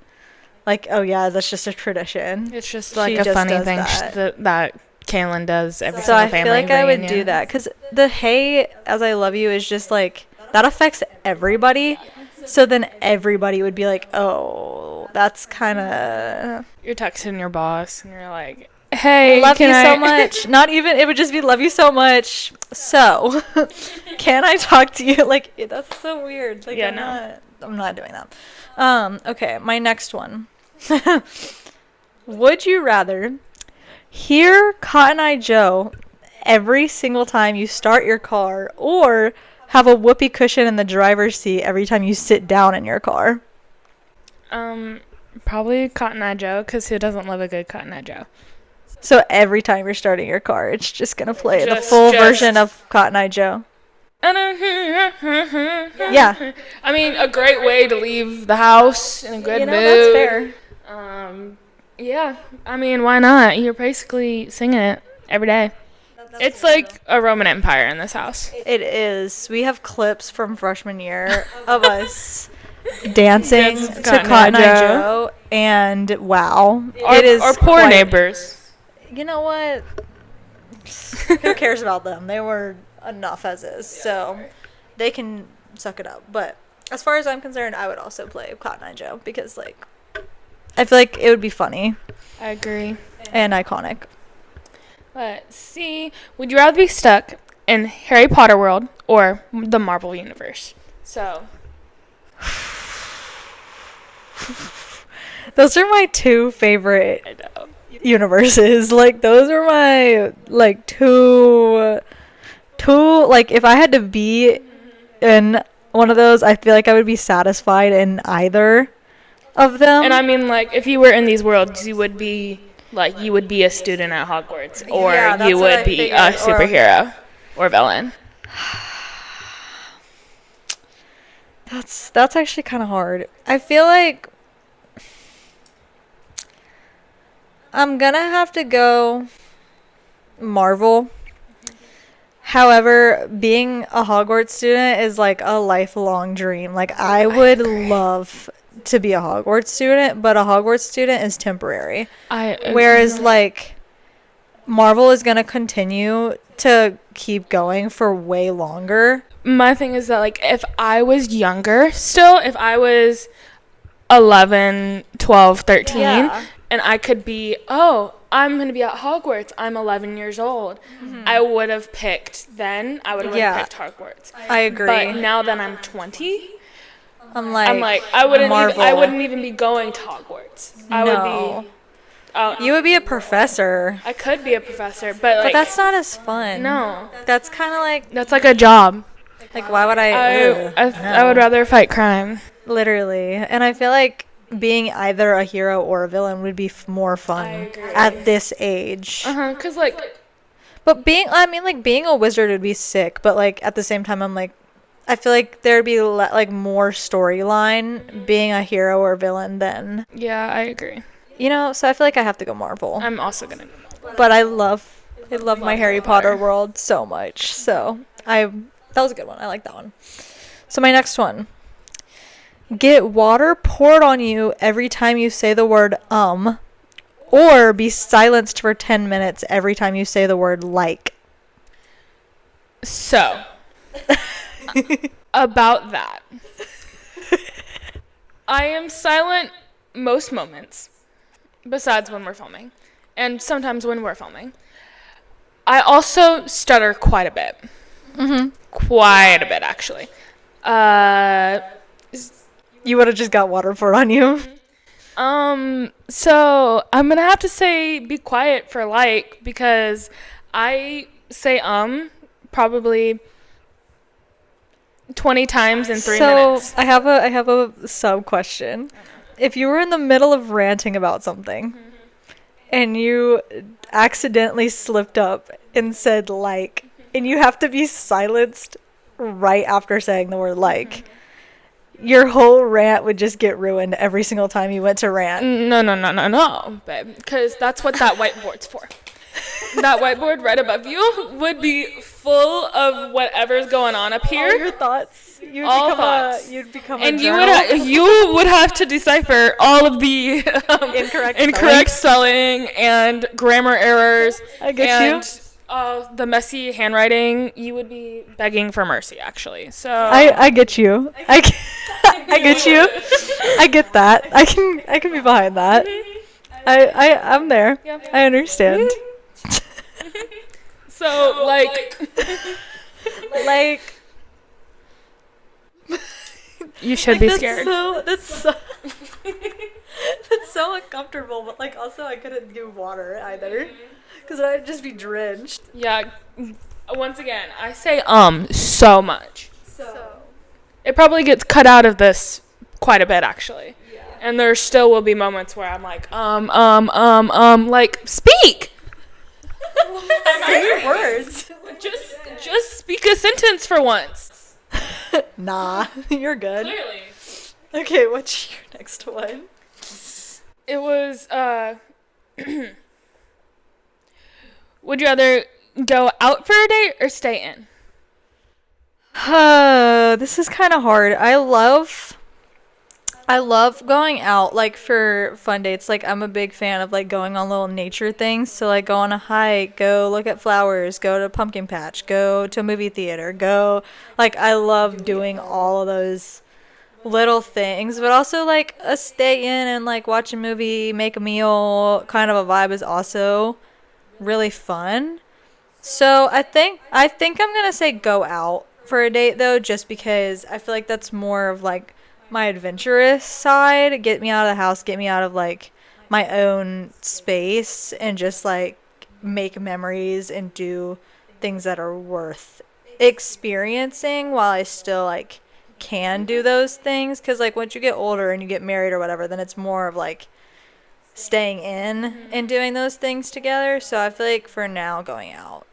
like, "Oh yeah, that's just a tradition." It's just like She a just funny does thing that. that Kaylin does every So single I family feel like I would do reunion. that because the "Hey, as I love you" is just like that affects everybody. So then everybody would be like, "Oh, that's kind of You're texting your boss and you're like, "Hey, love you can so I-" much." Not even, it would just be love you so much. So, can I talk to you? Like, that's so weird. Like, Yeah, I'm not doing that. Okay, my next one. Would you rather hear Cotton Eye Joe every single time you start your car, or have a whoopee cushion in the driver's seat every time you sit down in your car? Probably Cotton Eye Joe, because who doesn't love a good Cotton Eye Joe? So every time you're starting your car, it's just gonna play the Just- full just- version of Cotton Eye Joe. Yeah. I mean, a great way to leave the house in a good You know, mood. that's fair. Yeah, I mean, why not? You're basically singing it every day. It's like a Roman Empire in this house. It is. We have clips from freshman year of us dancing Dancing to to Cotton Cotton Eye Eye Joe. Joe, and wow, Our, it is our poor quite- neighbors. You know what? Who cares about them? They were enough as is, so they can suck it up. But as far as I'm concerned, I would also play Cotton Eye Joe because, like, I feel like it would be funny I agree. and iconic. Let's see. Would you rather be stuck in Harry Potter world or the Marvel universe? So, Those are my two favorite I know. universes. Like, those are my like two like, if I had to be in one of those, I feel like I would be satisfied in either of them. And I mean, like, if you were in these worlds, you would be like, you would be a student at Hogwarts, or Yeah, that's you what I would be figured, a or- superhero or villain. That's actually kind of hard. I feel like I'm gonna have to go Marvel. However, being a Hogwarts student is like a lifelong dream. Like, I would love to be a Hogwarts student, but a Hogwarts student is temporary. Whereas, like, Marvel is gonna continue to keep going for way longer. my thing is that, like, if I was younger still, if I was 11, 12, 13, Yeah. and I could be, oh, I'm going to be at Hogwarts. I'm 11 years old. I would have picked then. I would have Yeah. picked Hogwarts. I agree. But now that I'm 20, I'm like, I Marvel. wouldn't even be going to Hogwarts. I would No. be. Oh, You would be a professor. I could be a professor, but like But that's not as fun. no. That's kind of like That's like a job. why would I? I would rather fight crime. Literally. And I feel like being either a hero or a villain would be more fun at this age. Cause like But being a wizard would be sick. But like at the same time, I'm like, I feel like there'd be like more storyline being a hero or villain than, yeah, I agree. So I feel like I have to go Marvel. I'm also gonna. But I love my Harry Potter world so much. So that was a good one. I like that one. So my next one. Get water poured on you every time you say the word or be silenced for 10 minutes every time you say the word like. So about that, I am silent most moments, besides when we're filming, and sometimes when we're filming. I also stutter quite a bit. Quite a bit, actually. You would have just got water poured on you. So I'm gonna have to say be quiet for like, because I say probably 20 times in 3 minutes. So I have a sub question. If you were in the middle of ranting about something and you accidentally slipped up and said like, and you have to be silenced right after saying the word like, your whole rant would just get ruined every single time you went to rant. No, babe, because that's what that whiteboard's for. That whiteboard right above you would be full of whatever's going on up here. All your thoughts. All thoughts. You'd become And a you journal. you would have to decipher all of the Incorrect spelling and grammar errors. I get and, you. The messy handwriting. You would be begging for mercy, actually. So I get you. I get you. I get that. I can be behind that. I'm there. Yeah. I understand. So like Like you should be scared. That's so uncomfortable. But like also I couldn't do water either, because I'd just be drenched. Yeah. Once again, I say so much. So It probably gets cut out of this quite a bit, actually. Yeah. And there still will be moments where I'm like, like, speak! say your words. Just speak a sentence for once. Nah, you're good. Clearly. Okay, what's your next one? It was, would you rather go out for a date or stay in? This is kind of hard. I love going out, like, for fun dates. Like, I'm a big fan of, like, going on little nature things. So, like, go on a hike, go look at flowers, go to a pumpkin patch, go to a movie theater, like, I love doing all of those little things. But also, like, a stay in and, like, watch a movie, make a meal kind of a vibe is also really fun. So, I think I'm going to say go out for a date, though, just because I feel like that's more of, like, my adventurous side. Get me out of the house, get me out of like my own space, and just like make memories and do things that are worth experiencing while I still like can do those things. Because like once you get older and you get married or whatever, then it's more of like staying in and doing those things together. So I feel like for now, going out.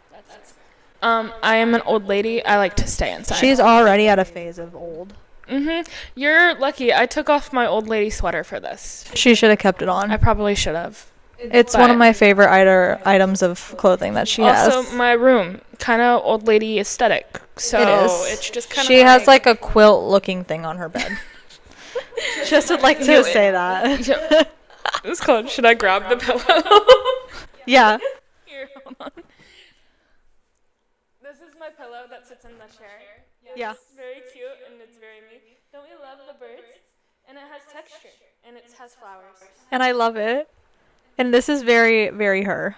I am an old lady. I like to stay inside. She's already at a phase of old. You're lucky. I took off my old lady sweater for this. She should have kept it on. I probably should have. It's one of my favorite items of clothing that she has. Also, my room, kind of old lady aesthetic. So It is. it's just kind of. She has like a quilt looking thing on her bed. Just would like to say that. Yeah. It's called. Should I grab the pillow? Yeah. Here, hold on. This is my pillow that sits in the chair. Yeah. It's very cute and it's very me. Don't we love the birds? And it has texture and it has flowers. And I love it. And this is very, very her.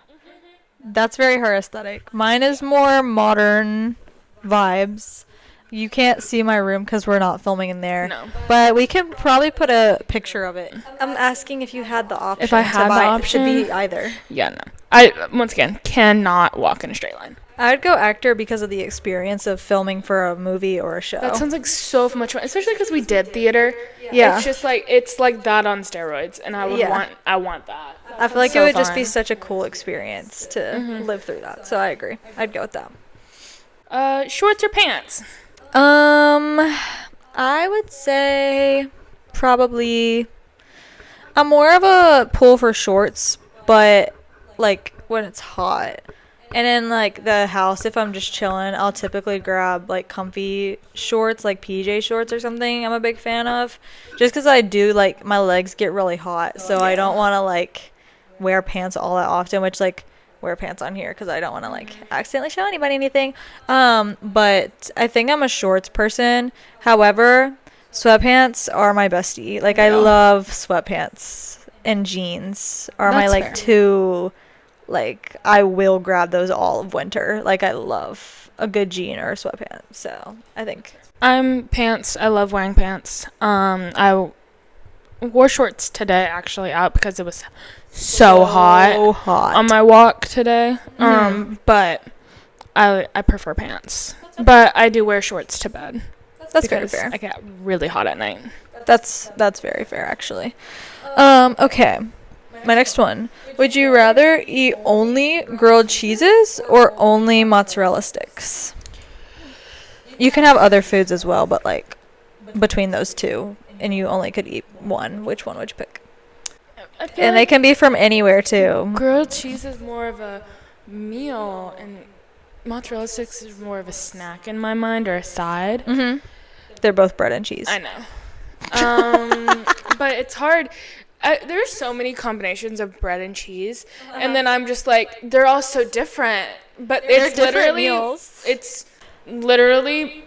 That's very her aesthetic. Mine is more modern vibes. You can't see my room because we're not filming in there. No. But we can probably put a picture of it. I'm asking if you had the option. If I had the option? to be either. Yeah, no. I, once again, cannot walk in a straight line. I would go actor because of the experience of filming for a movie or a show. That sounds like so much fun, especially because we did theater. Yeah. It's just like, it's like that on steroids, and I would Yeah. I want that. I feel like so it would just be fun. such a cool experience to live through that. So I agree. I'd go with that. Shorts or pants? I would say probably I'm more of a pull for shorts, but like when it's hot. And in like the house, if I'm just chilling, I'll typically grab like comfy shorts, like PJ shorts or something. I'm a big fan of, just because I do like my legs get really hot, so I don't want to like wear pants all that often. Which like wear pants on here because I don't want to like accidentally show anybody anything. But I think I'm a shorts person. However, sweatpants are my bestie. Like I love sweatpants and jeans are my That's like fair. two. Like, I will grab those all of winter. Like, I love a good jean or a sweatpants. So, I think. I'm pants. I love wearing pants. I wore shorts today actually out because it was so hot on my walk today. But I prefer pants. But I do wear shorts to bed. That's very because fair. I get really hot at night. That's very fair, actually. Okay. My next one. Would you rather eat only grilled cheeses or only mozzarella sticks? You can have other foods as well, but like between those two, and you only could eat one. Which one would you pick? I feel And they can be from anywhere too. grilled cheese is more of a meal, and mozzarella sticks is more of a snack in my mind, or a side. They're both bread and cheese. I know. But it's hard. There's so many combinations of bread and cheese, and then I'm just like, they're all so different. But it's different literally meals. it's literally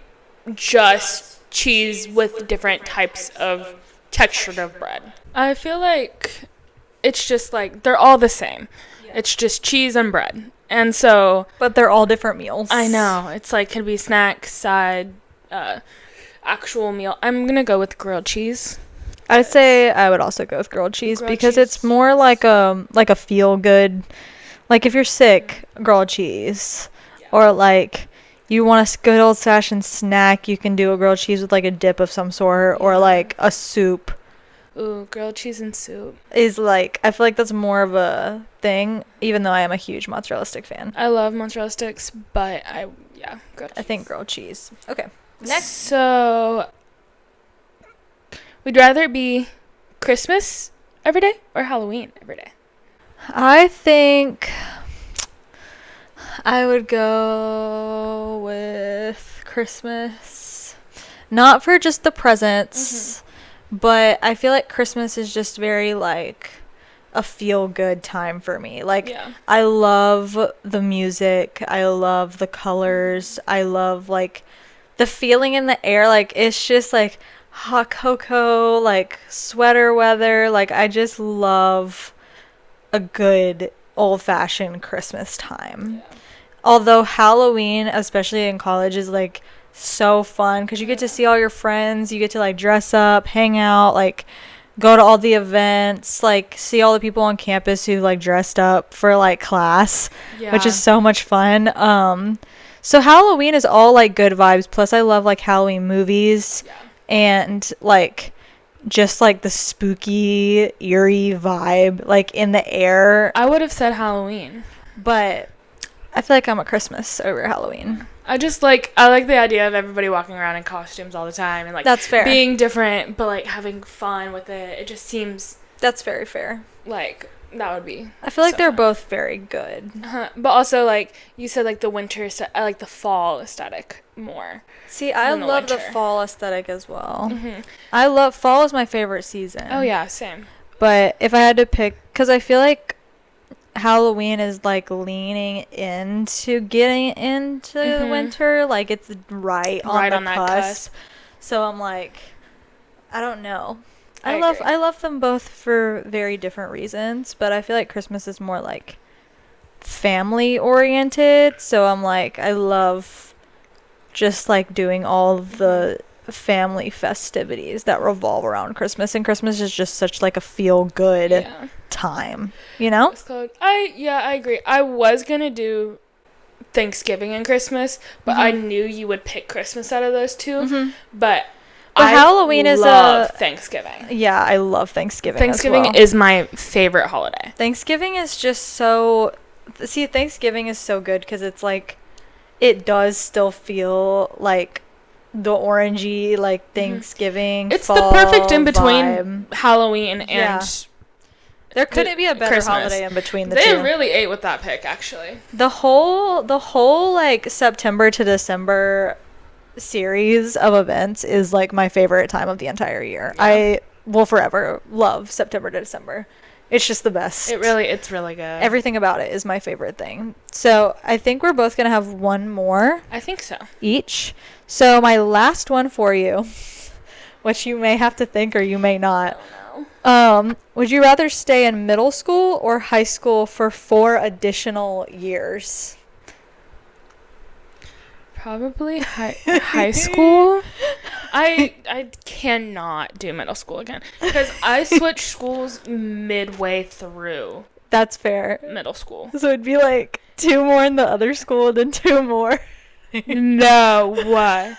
just cheese with different types of texture of bread. I feel like it's just like they're all the same. It's just cheese and bread, and so But they're all different meals. I know it's like could be snack, side, actual meal. I'm gonna go with grilled cheese. I'd say I would also go with grilled cheese Grilled because cheese. it's more like a feel good, like if you're sick, grilled cheese, or like you want a good old fashioned snack, you can do a grilled cheese with like a dip of some sort, or like a soup Ooh, grilled cheese and soup. is like, I feel like that's more of a thing, even though I am a huge mozzarella stick fan. I love mozzarella sticks, but grilled cheese. I think grilled cheese. Okay. Next. So, would rather it be Christmas every day or Halloween every day? I think I would go with Christmas. Not for just the presents, but I feel like Christmas is just very like a feel good time for me. Like Yeah. I love the music, I love the colors, I love like the feeling in the air. Like it's just like hot cocoa, like sweater weather. Like I just love a good old-fashioned Christmas time. Although Halloween, especially in college, is like so fun because you get to see all your friends, you get to like dress up, hang out, like go to all the events, like see all the people on campus who like dressed up for like class, which is so much fun. So Halloween is all like good vibes. Plus I love like Halloween movies and like just like the spooky, eerie vibe like in the air. I would have said Halloween. But I feel like I'm a Christmas over Halloween. I like the idea of everybody walking around in costumes all the time and like That's fair. being different, but like having fun with it. It just seems That's very fair. like that would be. I feel like so they're fun. both very good. But also like you said, like the winter. I like the fall aesthetic more. See, I than the love the winter. fall aesthetic as well. I love fall is my favorite season. Oh yeah, same. But if I had to pick, because I feel like Halloween is like leaning into getting into the winter, like it's right on Right the on that cusp. cusp. So I'm like, I don't know. I love them both for very different reasons, but I feel like Christmas is more like family oriented, so I'm like I love just like doing all of the family festivities that revolve around Christmas, and Christmas is just such like a feel good time, you know? I agree. I was gonna do Thanksgiving and Christmas, but I knew you would pick Christmas out of those two. But Halloween is love Thanksgiving. Yeah, I love Thanksgiving. Thanksgiving as well. is my favorite holiday. Thanksgiving is just so. See, Thanksgiving is so good because it's like, it does still feel like the orangey like Thanksgiving. It's fall the perfect in between vibe. Halloween and There couldn't be a better Christmas. holiday in between the They two. really ate with that pick, actually. The whole like September to December series of events is like my favorite time of the entire year. Yeah. I will forever love September to December. It's just the best. It's really good. Everything about it is my favorite thing. So I think we're both gonna have one more I think so. each. So my last one for you, which you may have to think or you may not. Would you rather stay in middle school or high school for 4 additional years? Probably high school. I cannot do middle school again because I switched schools midway through That's fair. middle school. So it'd be like 2 more in the other school, then 2 more. No, what?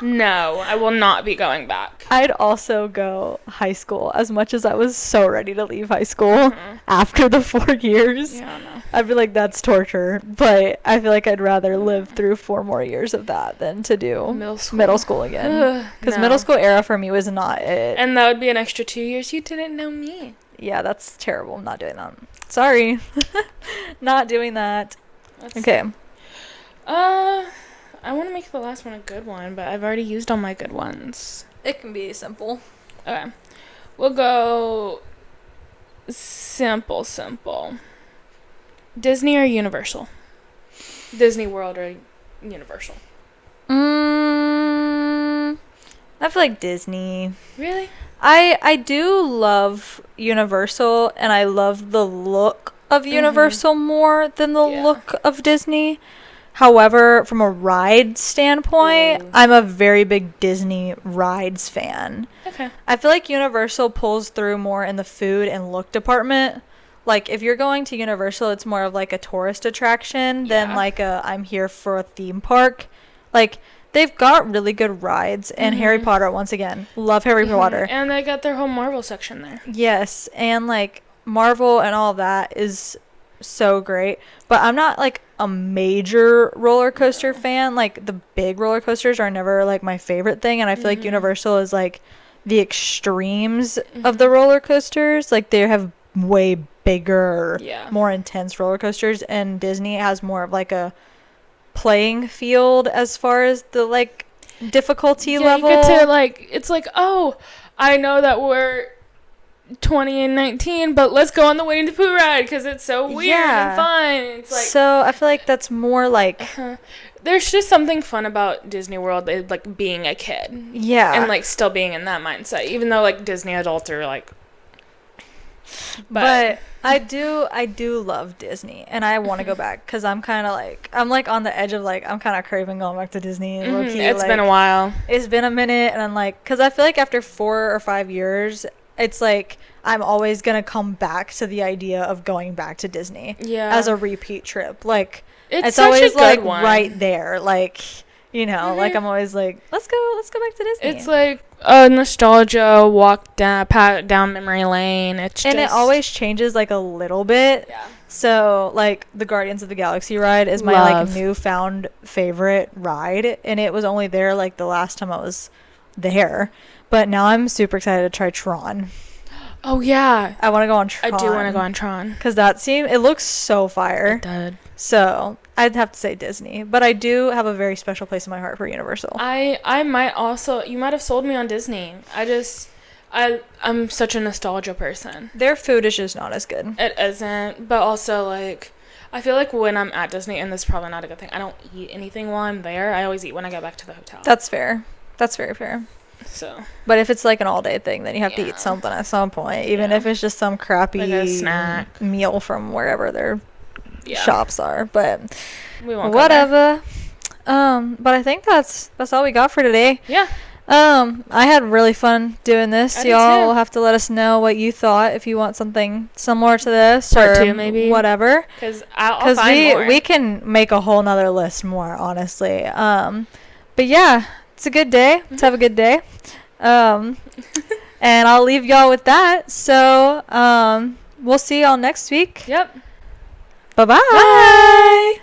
No, I will not be going back. I'd also go high school, as much as I was so ready to leave high school after the 4 years. Yeah, no. I'd be like, that's torture. But I feel like I'd rather live through 4 more years of that than to do middle school again. Because No. middle school era for me was not it. And that would be an extra 2 years. You didn't know me. Yeah, that's terrible. I'm not doing that. Sorry. Not doing that. Okay. I want to make the last one a good one, but I've already used all my good ones. It can be simple. Okay. We'll go simple. Disney or Universal? Disney World or Universal? I feel like Disney. Really? I do love Universal, and I love the look of Universal more than the look of Disney. However, from a ride standpoint, I'm a very big Disney rides fan. Okay. I feel like Universal pulls through more in the food and look department. Like, if you're going to Universal, it's more of like a tourist attraction than like a I'm here for a theme park. Like, they've got really good rides, and Harry Potter, once again, love Harry Potter. And they got their whole Marvel section there. Yes, and like Marvel and all that is so great, but I'm not like a major roller coaster fan. Like, the big roller coasters are never like my favorite thing, and I feel like Universal is like the extremes of the roller coasters. Like, they have way bigger, more intense roller coasters, and Disney has more of like a playing field as far as the like difficulty level. You get to like, it's like, oh, I know that we're 20 and 19, but let's go on the Winnie the Pooh ride because it's so weird and fun. It's like, so I feel like that's more like there's just something fun about Disney World, like being a kid, and like still being in that mindset, even though like Disney adults are like. But I do love Disney, and I want to go back because I'm kind of like on the edge of like I'm kind of craving going back to Disney. Low-key, it's like, been a while. It's been a minute, and I'm like, because I feel like after 4 or 5 years, it's like I'm always gonna come back to the idea of going back to Disney as a repeat trip. Like, it's such always a good like one. right there, like, you know, like I'm always like, let's go back to Disney. It's like a nostalgia walk down memory lane. It always changes like a little bit. Yeah. So like the Guardians of the Galaxy ride is my like newfound favorite ride, and it was only there like the last time I was there. But now I'm super excited to try Tron. Oh yeah, I want to go on Tron. I do want to go on Tron because it looks so fire. It did. So I'd have to say Disney, but I do have a very special place in my heart for Universal. I might also, you might have sold me on Disney. I'm such a nostalgia person. Their food is just not as good. It isn't, but also like I feel like when I'm at Disney, and this is probably not a good thing, I don't eat anything while I'm there. I always eat when I go back to the hotel. That's fair. That's very fair. So But if it's like an all day thing, then you have to Yeah. eat something at some point, even Yeah. if it's just some crappy Like a snack. meal from wherever their yeah, shops are. But we won't go there. whatever. But I think that's all we got for today. Yeah. I had really fun doing this. I did Y'all too. will have to let us know what you thought if you want something similar to this Part or 2 maybe. whatever. Because I'll Because find more. we can make a whole nother list more, honestly. But yeah, it's a good day. Let's have a good day. And I'll leave y'all with that. So we'll see y'all next week. Yep. Bye-bye. Bye.